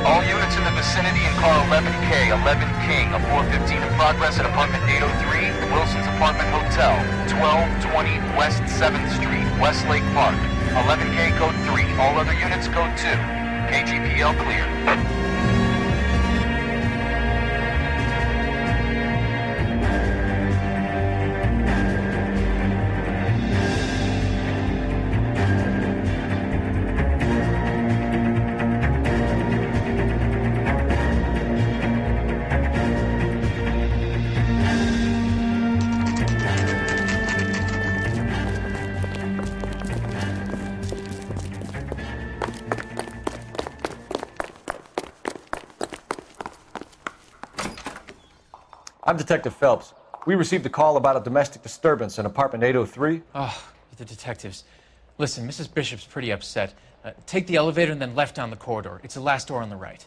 All units in the vicinity in car 11K, 11 King, a 415 in progress at apartment 803, Wilson's Apartment Hotel, 1220 West 7th Street, Westlake Park. 11K code 3, all other units code 2. KGPL clear. I'm Detective Phelps. We received a call about a domestic disturbance in apartment 803. Oh, the detectives. Listen, Mrs. Bishop's pretty upset. Take the elevator and then left down the corridor. It's the last door on the right.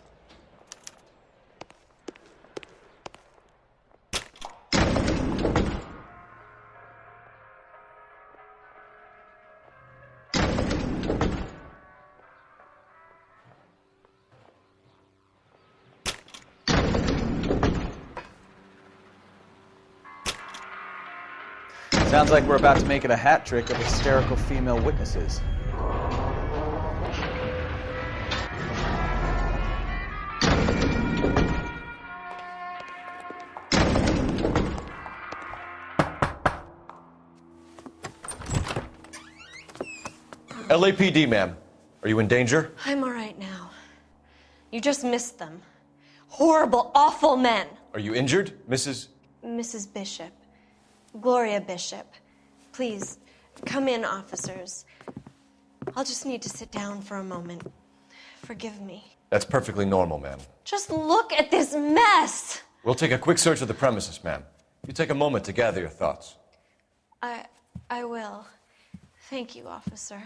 Sounds like we're about to make it a hat trick of hysterical female witnesses. LAPD, ma'am. Are you in danger? I'm all right now. You just missed them. Horrible, awful men. Are you injured, Mrs.? Mrs. Bishop. Gloria Bishop. Please, come in, officers. I'll just need to sit down for a moment. Forgive me. That's perfectly normal, ma'am. Just look at this mess! We'll take a quick search of the premises, ma'am. You take a moment to gather your thoughts. I will. Thank you, officer.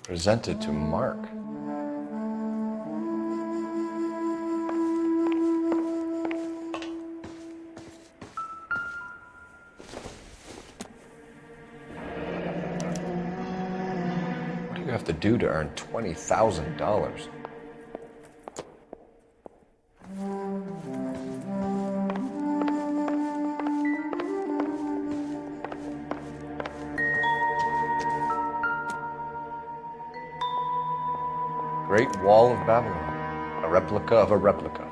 Presented to Mark. What do you have to do to earn $20,000? Great Wall of Babylon, a replica of a replica.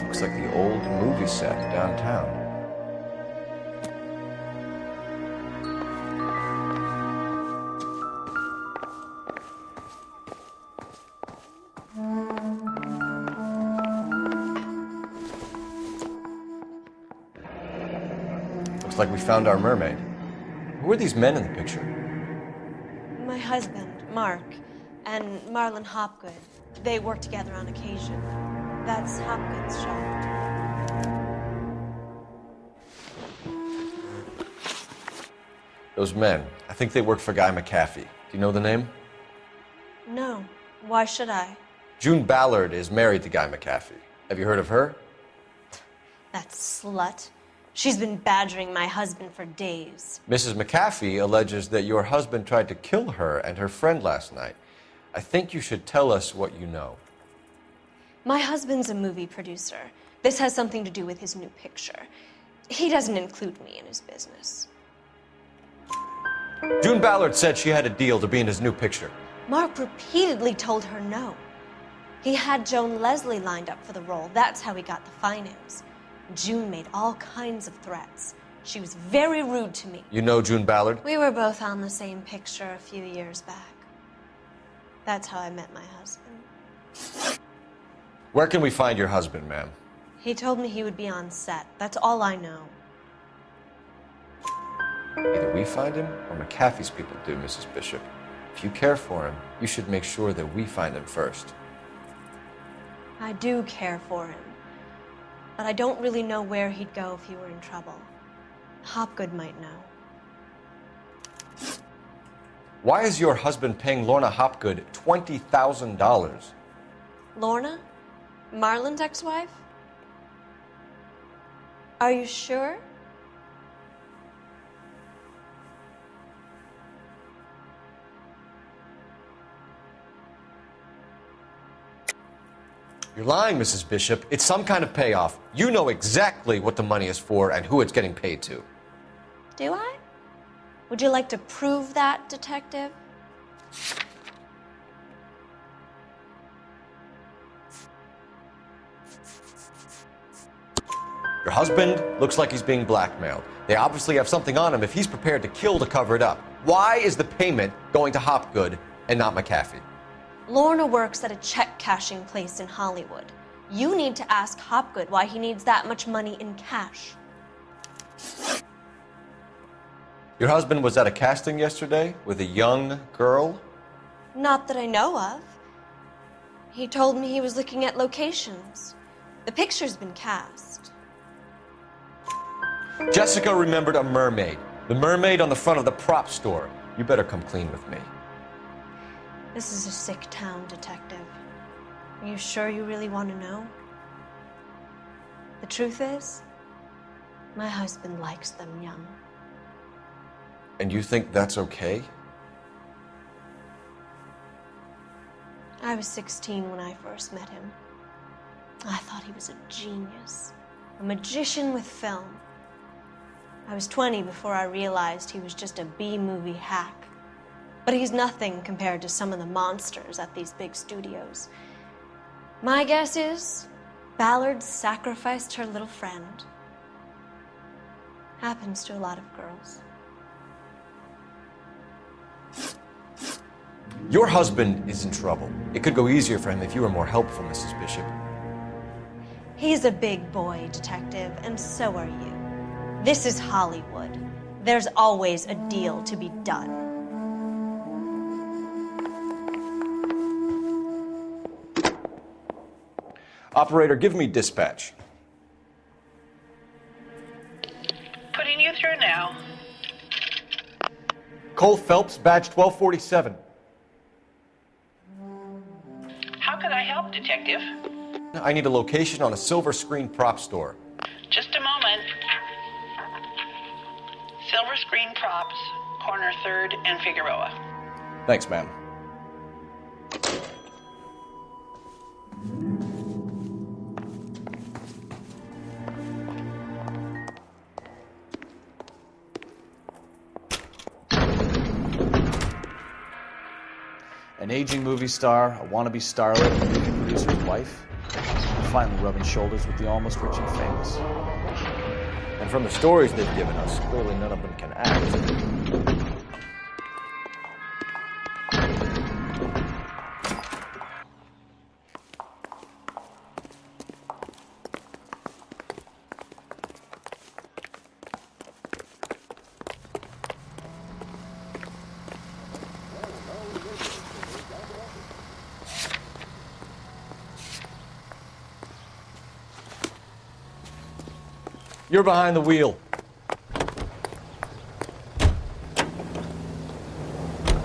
Looks like the old movie set downtown. Looks like we found our mermaid. Who are these men in the picture? My husband, Mark, and Marlon Hopgood. They work together on occasion. That's Hopgood's shop. Those men, I think they work for Guy McCaffrey. Do you know the name? No. Why should I? June Ballard is married to Guy McCaffrey. Have you heard of her? That slut. She's been badgering my husband for days. Mrs. McAfee alleges that your husband tried to kill her and her friend last night. I think you should tell us what you know. My husband's a movie producer. This has something to do with his new picture. He doesn't include me in his business. June Ballard said she had a deal to be in his new picture. Mark repeatedly told her no. He had Joan Leslie lined up for the role. That's how he got the finance. June made all kinds of threats. She was very rude to me. You know June Ballard? We were both on the same picture a few years back. That's how I met my husband. Where can we find your husband, ma'am? He told me he would be on set. That's all I know. Either we find him or McAfee's people do, Mrs. Bishop. If you care for him, you should make sure that we find him first. I do care for him. But I don't really know where he'd go if he were in trouble. Hopgood might know. Why is your husband paying Lorna Hopgood $20,000? Lorna? Marlon's ex-wife? Are you sure? You're lying, Mrs. Bishop. It's some kind of payoff. You know exactly what the money is for and who it's getting paid to. Do I? Would you like to prove that, Detective? Your husband looks like he's being blackmailed. They obviously have something on him if he's prepared to kill to cover it up. Why is the payment going to Hopgood and not McAfee? Lorna works at a check-cashing place in Hollywood. You need to ask Hopgood why he needs that much money in cash. Your husband was at a casting yesterday with a young girl? Not that I know of. He told me he was looking at locations. The picture's been cast. Jessica remembered a mermaid. The mermaid on the front of the prop store. You better come clean with me. This is a sick town, Detective. Are you sure you really want to know? The truth is, my husband likes them young. And you think that's okay? I was 16 when I first met him. I thought he was a genius, a magician with film. I was 20 before I realized he was just a B-movie hack. But he's nothing compared to some of the monsters at these big studios. My guess is Ballard sacrificed her little friend. Happens to a lot of girls. Your husband is in trouble. It could go easier for him if you were more helpful, Mrs. Bishop. He's a big boy, Detective, and so are you. This is Hollywood. There's always a deal to be done. Operator, give me dispatch. Putting you through now. Cole Phelps, badge 1247. How can I help, Detective? I need a location on a silver screen prop store. Just a moment. Silver Screen Props, corner 3rd and Figueroa. Thanks, ma'am. An aging movie star, a wannabe starlet, a movie producer's wife, finally rubbing shoulders with the almost rich and famous. And from the stories they've given us, clearly none of them can act. You're behind the wheel.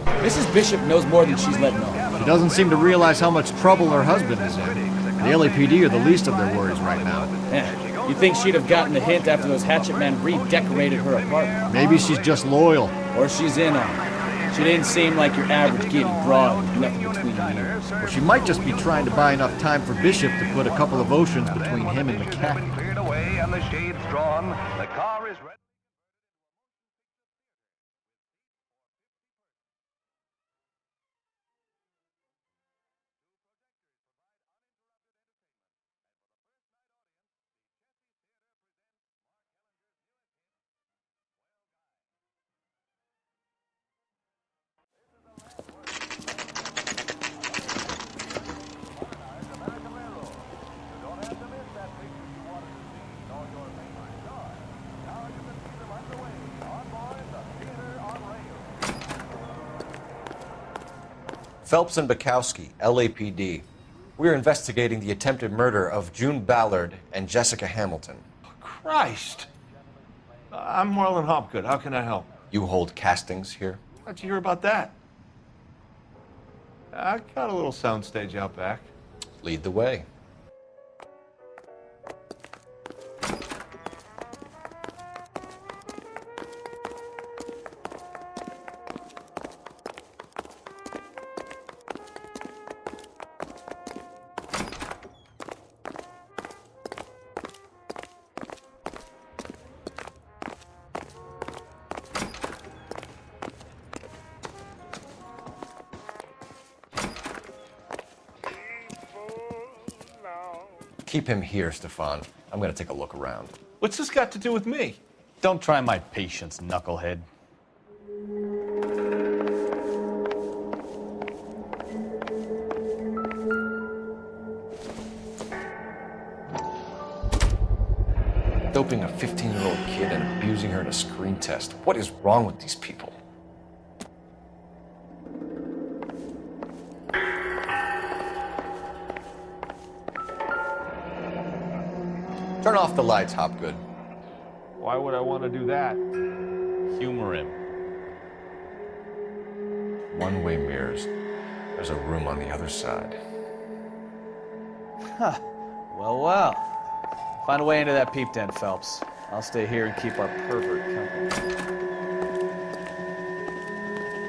Mrs. Bishop knows more than she's letting on. She doesn't seem to realize how much trouble her husband is in. The LAPD are the least of their worries right now. Yeah. You think she'd have gotten the hint after those hatchet men redecorated her apartment? Maybe she's just loyal. Or she's in on it. She didn't seem like your average giddy broad with nothing between the ears. Or she might just be trying to buy enough time for Bishop to put a couple of oceans between him and McCaffrey. Cleared away and the shades drawn. The car is ready. Phelps and Bukowski, LAPD. We're investigating the attempted murder of June Ballard and Jessica Hamilton. Christ! I'm Marlon Hopgood. How can I help? You hold castings here? How'd you hear about that? I got a little soundstage out back. Lead the way. Keep him here, Stefan. I'm going to take a look around. What's this got to do with me? Don't try my patience, knucklehead. Doping a 15-year-old kid and abusing her in a screen test. What is wrong with these people? Turn off the lights, Hopgood. Why would I want to do that? Humor him. One-way mirrors. There's a room on the other side. Huh. Well. Find a way into that peep den, Phelps. I'll stay here and keep our pervert company.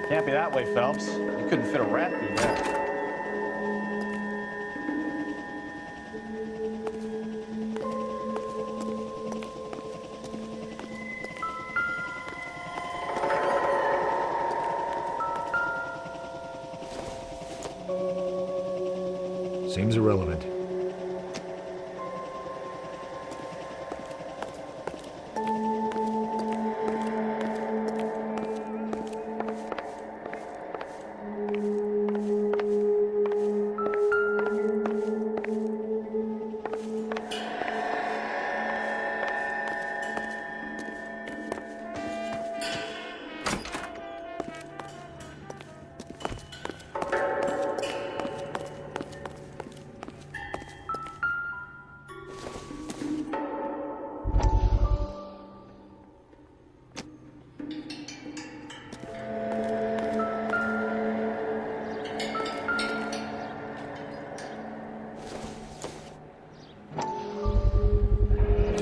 Can't be that way, Phelps. You couldn't fit a rat through there. Seems irrelevant.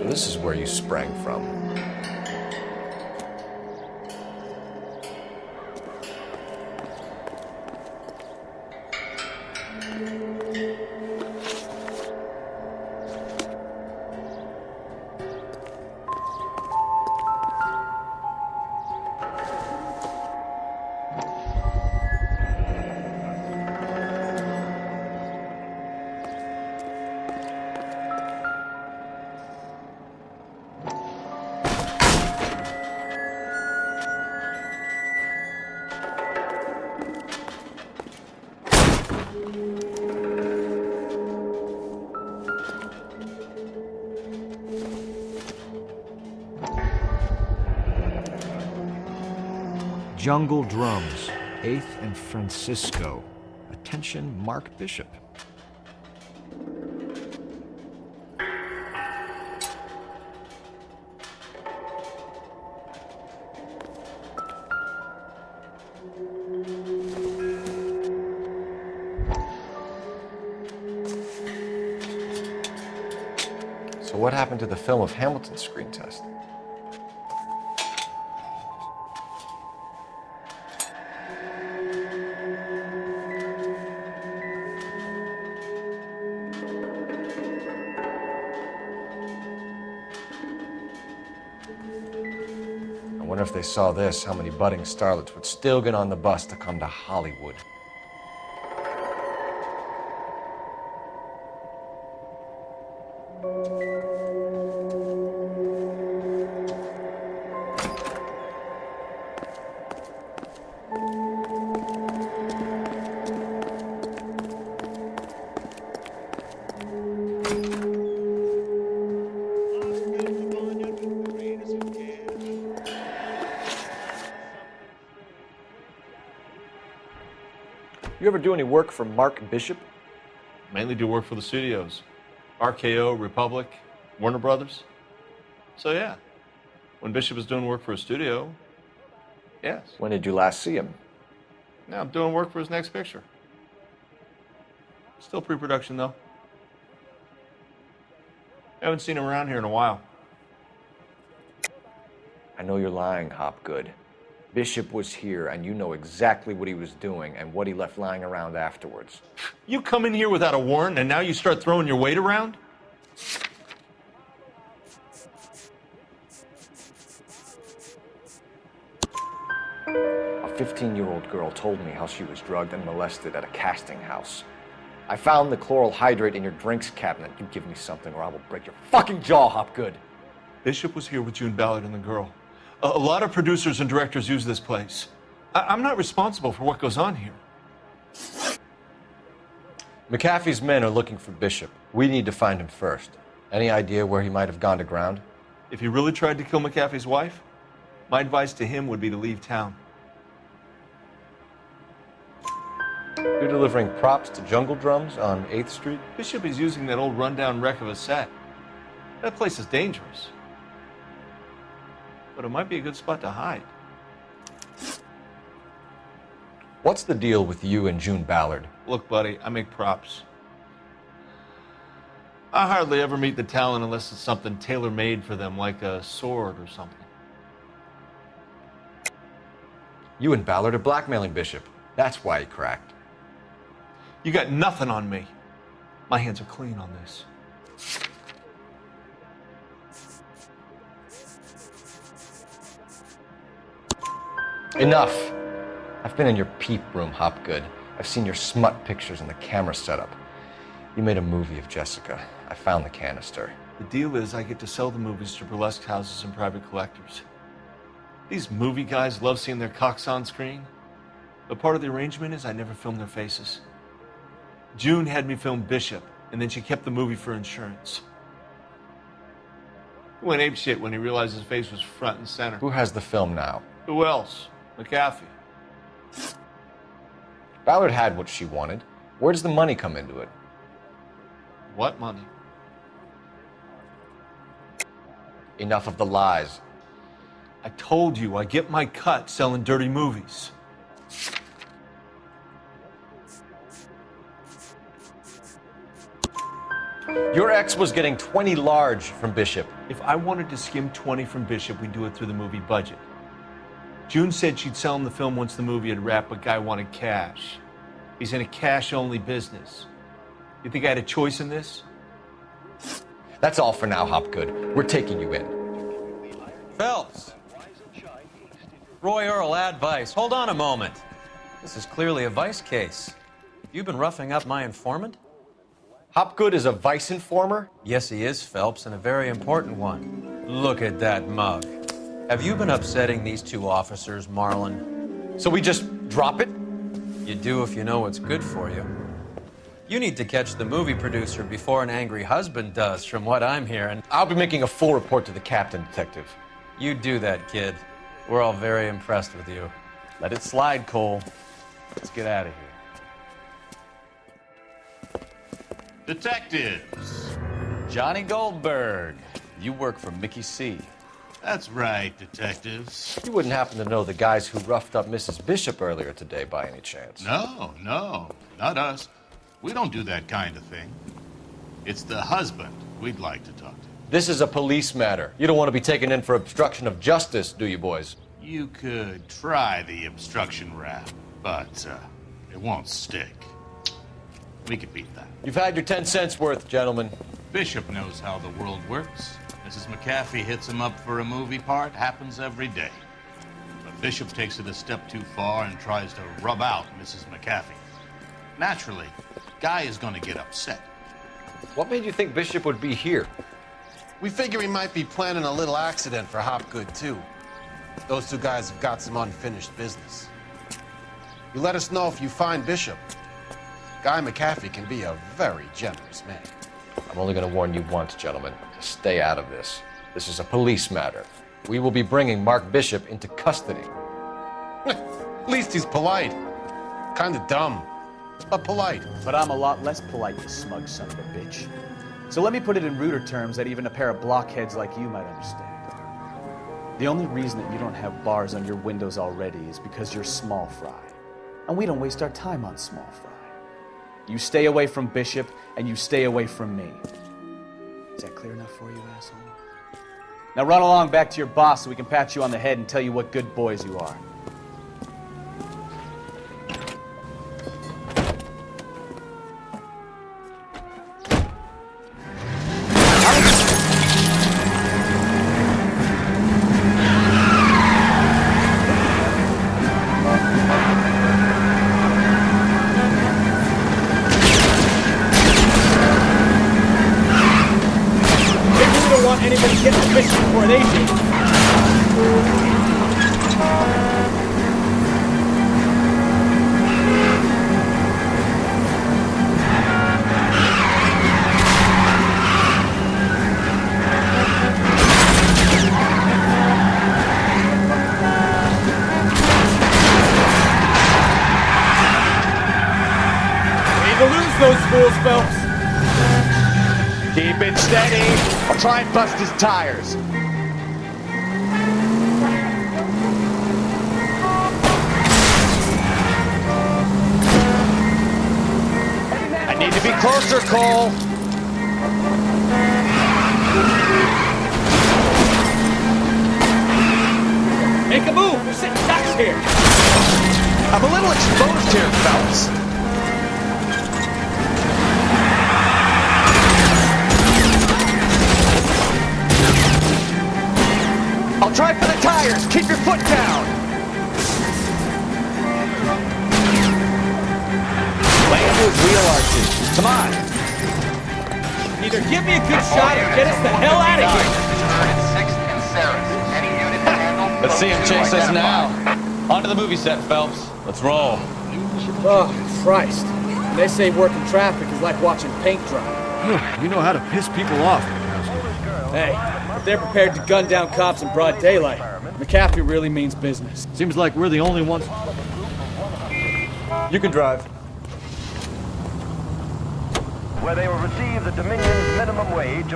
This is where you sprang from. Jungle Drums, 8th and Francisco. Attention, Mark Bishop. So what happened to the film of Hamilton's screen test? I wonder if they saw this, how many budding starlets would still get on the bus to come to Hollywood. You ever do any work for Mark Bishop? Mainly do work for the studios. RKO, Republic, Warner Brothers. So yeah, when Bishop was doing work for a studio, yes. When did you last see him? Now I'm doing work for his next picture. Still pre-production though. Haven't seen him around here in a while. I know you're lying, Hopgood. Bishop was here, and you know exactly what he was doing and what he left lying around afterwards. You come in here without a warrant, and now you start throwing your weight around? A 15-year-old girl told me how she was drugged and molested at a casting house. I found the chloral hydrate in your drinks cabinet. You give me something or I will break your fucking jaw, Hopgood. Bishop was here with June Ballard and the girl. A lot of producers and directors use this place. I'm not responsible for what goes on here. McAfee's men are looking for Bishop. We need to find him first. Any idea where he might have gone to ground? If he really tried to kill McAfee's wife, my advice to him would be to leave town. You're delivering props to Jungle Drums on 8th Street? Bishop is using that old rundown wreck of a set. That place is dangerous. But it might be a good spot to hide. What's the deal with you and June Ballard? Look, buddy, I make props. I hardly ever meet the talent unless it's something tailor-made for them, like a sword or something. You and Ballard are blackmailing Bishop. That's why he cracked. You got nothing on me. My hands are clean on this. Enough. I've been in your peep room, Hopgood. I've seen your smut pictures and the camera setup. You made a movie of Jessica. I found the canister. The deal is I get to sell the movies to burlesque houses and private collectors. These movie guys love seeing their cocks on screen. But part of the arrangement is I never film their faces. June had me film Bishop, and then she kept the movie for insurance. He went apeshit when he realized his face was front and center. Who has the film now? Who else? McAfee. Ballard had what she wanted. Where does the money come into it? What money? Enough of the lies. I told you I get my cut selling dirty movies. Your ex was getting 20 large from Bishop. If I wanted to skim 20 from Bishop, we'd do it through the movie budget. June said she'd sell him the film once the movie had wrapped, but Guy wanted cash. He's in a cash-only business. You think I had a choice in this? That's all for now, Hopgood. We're taking you in. Phelps! Roy Earl, ad vice. Hold on a moment. This is clearly a vice case. You've been roughing up my informant? Hopgood is a vice informer? Yes, he is, Phelps, and a very important one. Look at that mug. Have you been upsetting these two officers, Marlin? So we just drop it? You do if you know what's good for you. You need to catch the movie producer before an angry husband does, from what I'm hearing. I'll be making a full report to the captain, Detective. You do that, kid. We're all very impressed with you. Let it slide, Cole. Let's get out of here. Detectives. Johnny Goldberg. You work for Mickey C. That's right, detectives. You wouldn't happen to know the guys who roughed up Mrs. Bishop earlier today by any chance? No, not us. We don't do that kind of thing. It's the husband we'd like to talk to. This is a police matter. You don't want to be taken in for obstruction of justice, do you, boys? You could try the obstruction rap, but it won't stick. We could beat that. You've had your 10 cents worth, gentlemen. Bishop knows how the world works. Mrs. McAfee hits him up for a movie part. Happens every day. But Bishop takes it a step too far and tries to rub out Mrs. McAfee. Naturally, Guy is going to get upset. What made you think Bishop would be here? We figure he might be planning a little accident for Hopgood, too. Those two guys have got some unfinished business. You let us know if you find Bishop. Guy McAfee can be a very generous man. I'm only going to warn you once, gentlemen. Stay out of this. This is a police matter. We will be bringing Mark Bishop into custody. At least he's polite. Kind of dumb, but polite. But I'm a lot less polite, you smug son of a bitch. So let me put it in ruder terms that even a pair of blockheads like you might understand. The only reason that you don't have bars on your windows already is because you're small fry. And we don't waste our time on small fry. You stay away from Bishop, and you stay away from me. Is that clear enough for you, asshole? Now run along back to your boss so we can pat you on the head and tell you what good boys you are. Anybody get the fish before they do. Way to lose those fools, Phelps. Keep it steady. I'll try and bust his tires. I need to be closer, Cole. Make a move. We're sitting ducks here. I'm a little exposed here, Phelps. I'll try for the tires. Keep your foot down. Land those wheel arches. Come on. Either give me a good shot or get us the hell out of here. Let's see him chase us now. Onto the movie set, Phelps. Let's roll. Oh, Christ. They say working traffic is like watching paint dry. You know how to piss people off. Hey, if they're prepared to gun down cops in broad daylight, McAfee really means business. Seems like we're the only ones. You can drive. Where they will receive the Dominion's minimum wage.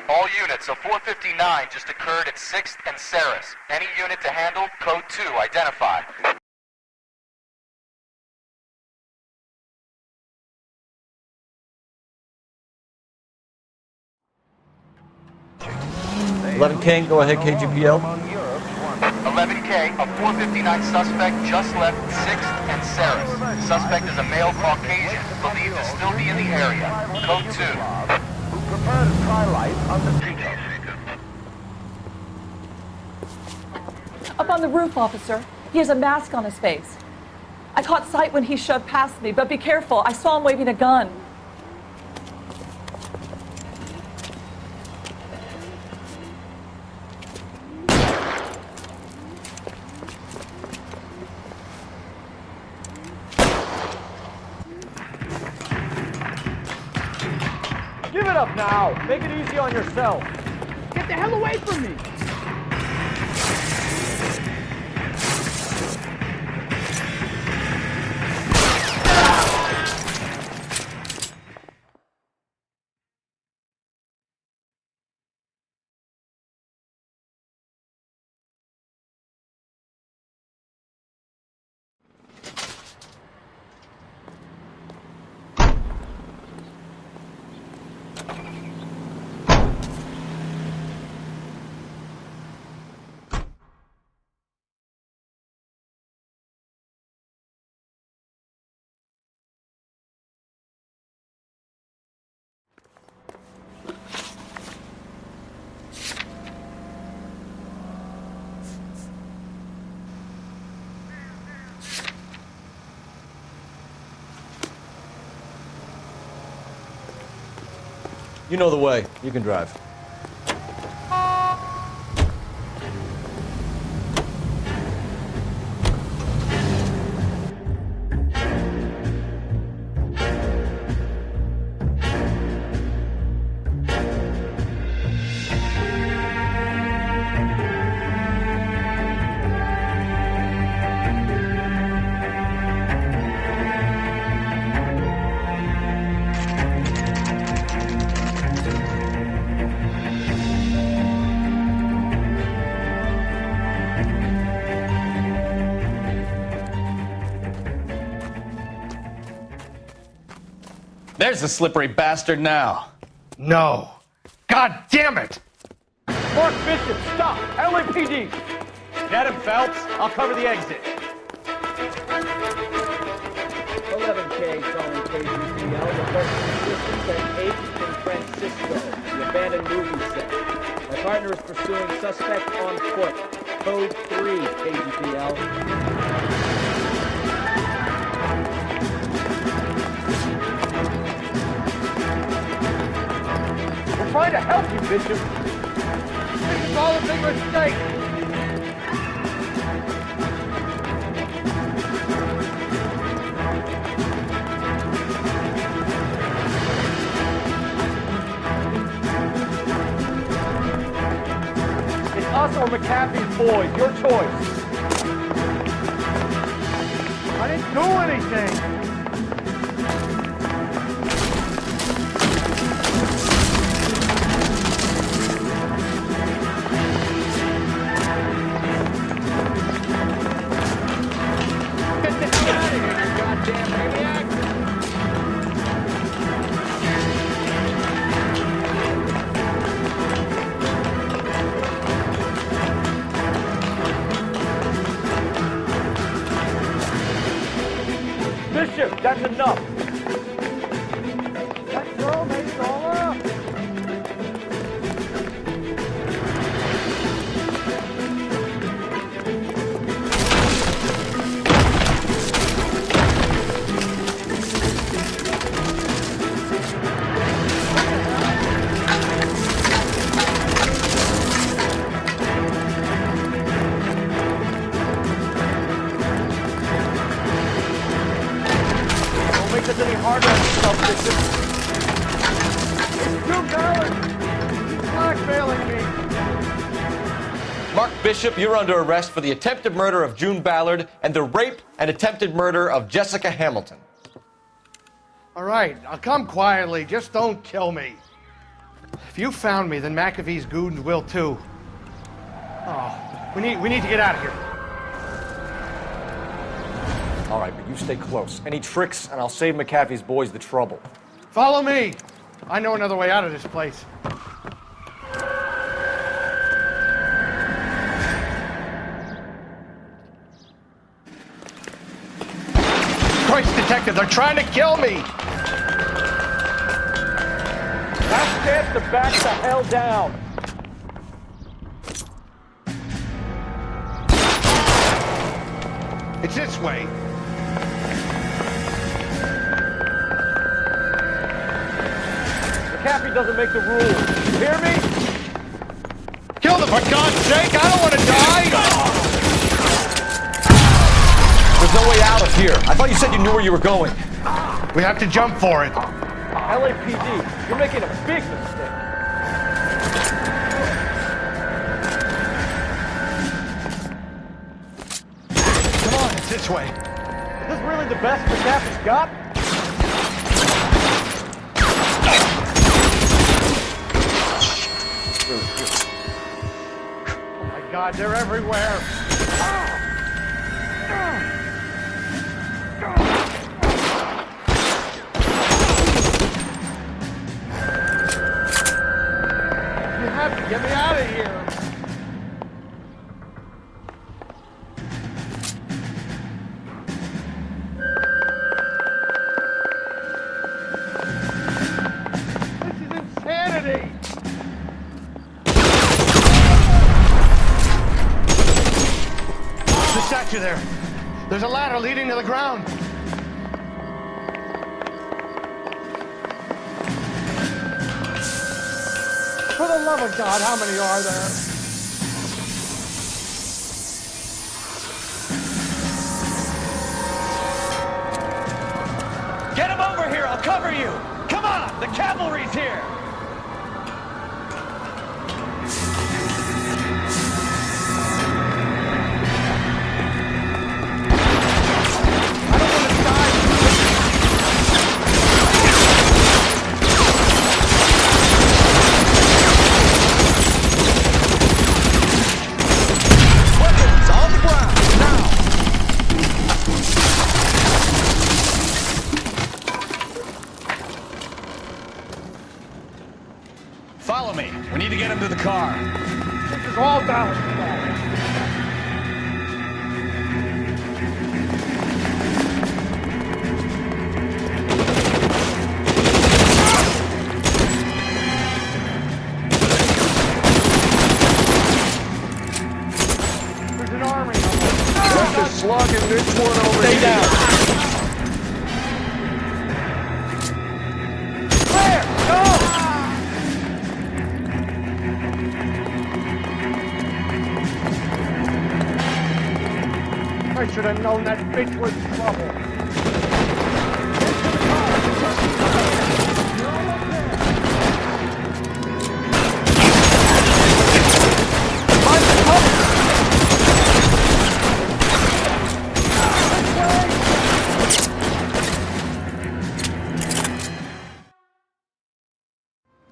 All units, a 459 just occurred at 6th and Saris. Any unit to handle, code 2, identify. King, go ahead, KGPL. 11K, a 459 suspect just left 6th and Saris. Suspect is a male Caucasian, believed to still be in the area. Code 2. Who prefer to try life under Chico. Up on the roof, officer. He has a mask on his face. I caught sight when he shoved past me, but be careful. I saw him waving a gun. Give it up now. Make it easy on yourself. Get the hell away from me! You know the way. You can drive. There's the slippery bastard now. No. God damn it! Mark Bishop, stop! LAPD! Get him, Phelps. I'll cover the exit. 11K calling KGPL. Requesting assistance at 8th and Francisco, the abandoned movie set. My partner is pursuing suspect on foot. Code 3, KGPL. We're trying to help you, Bishop. This is all a big mistake. It's us or McAfee's boys. Your choice. I didn't do anything. Bishop, that's enough. That girl made it all up. Don't make this any harder on yourself, Bishop. It's too valid. He's blackmailing me. Mark Bishop, you're under arrest for the attempted murder of June Ballard and the rape and attempted murder of Jessica Hamilton. All right, I'll come quietly. Just don't kill me. If you found me, then McAfee's goons will too. Oh, we need to get out of here. All right, but you stay close. Any tricks, and I'll save McAfee's boys the trouble. Follow me. I know another way out of this place. Christ, detective, they're trying to kill me. Last chance to back the hell down. It's this way. McAfee doesn't make the rules. You hear me? Kill them, for God's sake! I don't want to die! There's no way out of here. I thought you said you knew where you were going. We have to jump for it. LAPD, you're making a big mistake. Come on, it's this way. Is this really the best McAfee's got? Oh my God, they're everywhere. You have to get me out of here. This is insanity. The statue there. There's a ladder leading to the ground. the love of God, how many are there? Get him over here, I'll cover you! Come on, the cavalry's here! Follow me. We need to get him to the car. This is all down. There's an army. Left a slug in this one over Stay here. down. Clear! Go! I should have known that bitch was trouble.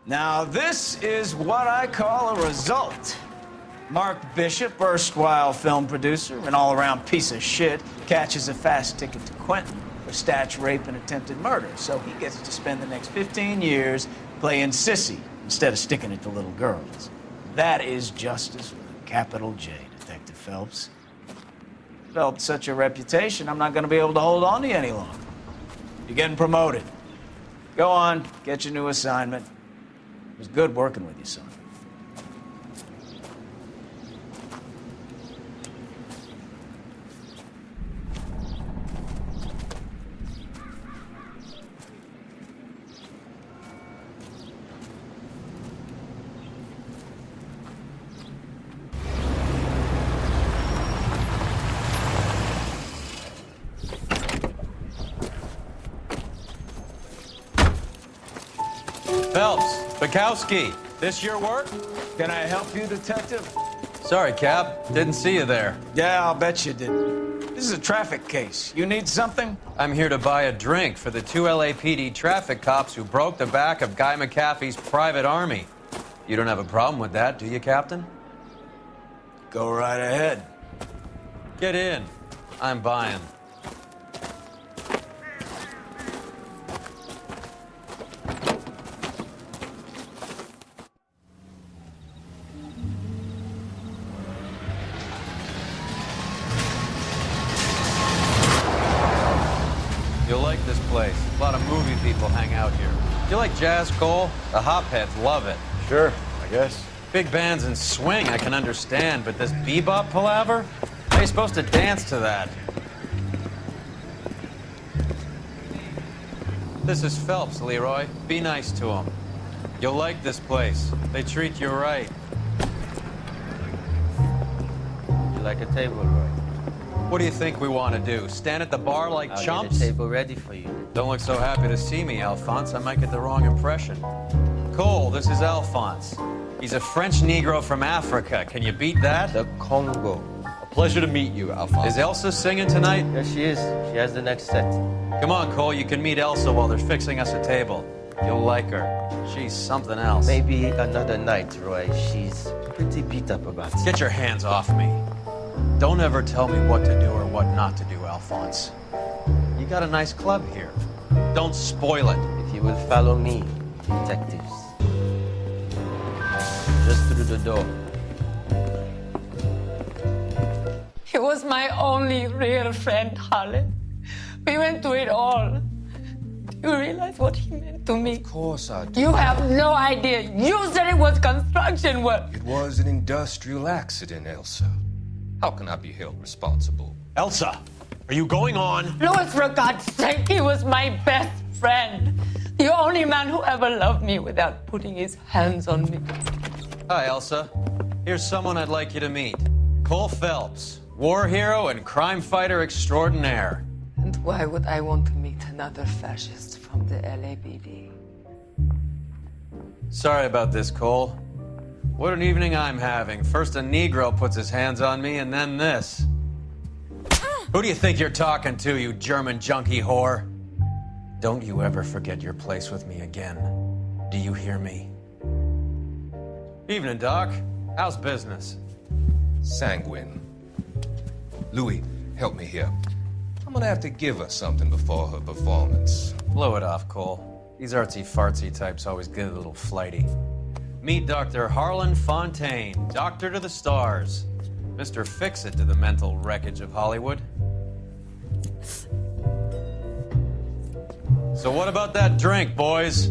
Now, this is what I call a result. Mark Bishop, erstwhile film producer, an all-around piece of shit, catches a fast ticket to Quentin for statch rape and attempted murder. So he gets to spend the next 15 years playing sissy instead of sticking it to little girls. That is justice with a capital J, Detective Phelps. Developed such a reputation, I'm not going to be able to hold on to you any longer. You're getting promoted. Go on, get your new assignment. It was good working with you, son. Phelps, Bukowski, this your work? Can I help you, Detective? Sorry, Cap. Didn't see you there. Yeah, I'll bet you didn't. This is a traffic case. You need something? I'm here to buy a drink for the 2 LAPD traffic cops who broke the back of Guy McAfee's private army. You don't have a problem with that, do you, Captain? Go right ahead. Get in. I'm buying. You'll like this place. A lot of movie people hang out here. You like jazz, Cole? The hopheads love it. Sure, I guess. Big bands and swing, I can understand, but this bebop palaver? How are you supposed to dance to that? This is Phelps, Leroy. Be nice to him. You'll like this place. They treat you right. You like a table, Roy? What do you think we want to do? Stand at the bar like I'll chumps? get a table ready for you. Don't look so happy to see me, Alphonse. I might get the wrong impression. Cole, this is Alphonse. He's a French Negro from Africa. Can you beat that? The Congo. A pleasure to meet you, Alphonse. Is Elsa singing tonight? Yes, she is. She has the next set. Come on, Cole. You can meet Elsa while they're fixing us a table. You'll like her. She's something else. Maybe another night, Roy. She's pretty beat up about it. Get your hands off me. Don't ever tell me what to do or what not to do, Alphonse. You got a nice club here. Don't spoil it. If you will follow me, detectives. Just through the door. He was my only real friend, Harlan. We went through it all. Do you realize what he meant to me? Of course I do. You have no idea. You said it was construction work. It was an industrial accident, Elsa. How can I be held responsible? Elsa, are you going on? Louis, for God's sake, he was my best friend. The only man who ever loved me without putting his hands on me. Hi, Elsa. Here's someone I'd like you to meet. Cole Phelps, war hero and crime fighter extraordinaire. And why would I want to meet another fascist from the LAPD? Sorry about this, Cole. What an evening I'm having. First a Negro puts his hands on me, and then this. Who do you think you're talking to, you German junkie whore? Don't you ever forget your place with me again. Do you hear me? Evening, Doc. How's business? Sanguine. Louis, help me here. I'm gonna have to give her something before her performance. Blow it off, Cole. These artsy-fartsy types always get a little flighty. Meet Dr. Harlan Fontaine, doctor to the stars. Mr. Fix-It to the mental wreckage of Hollywood. So what about that drink, boys?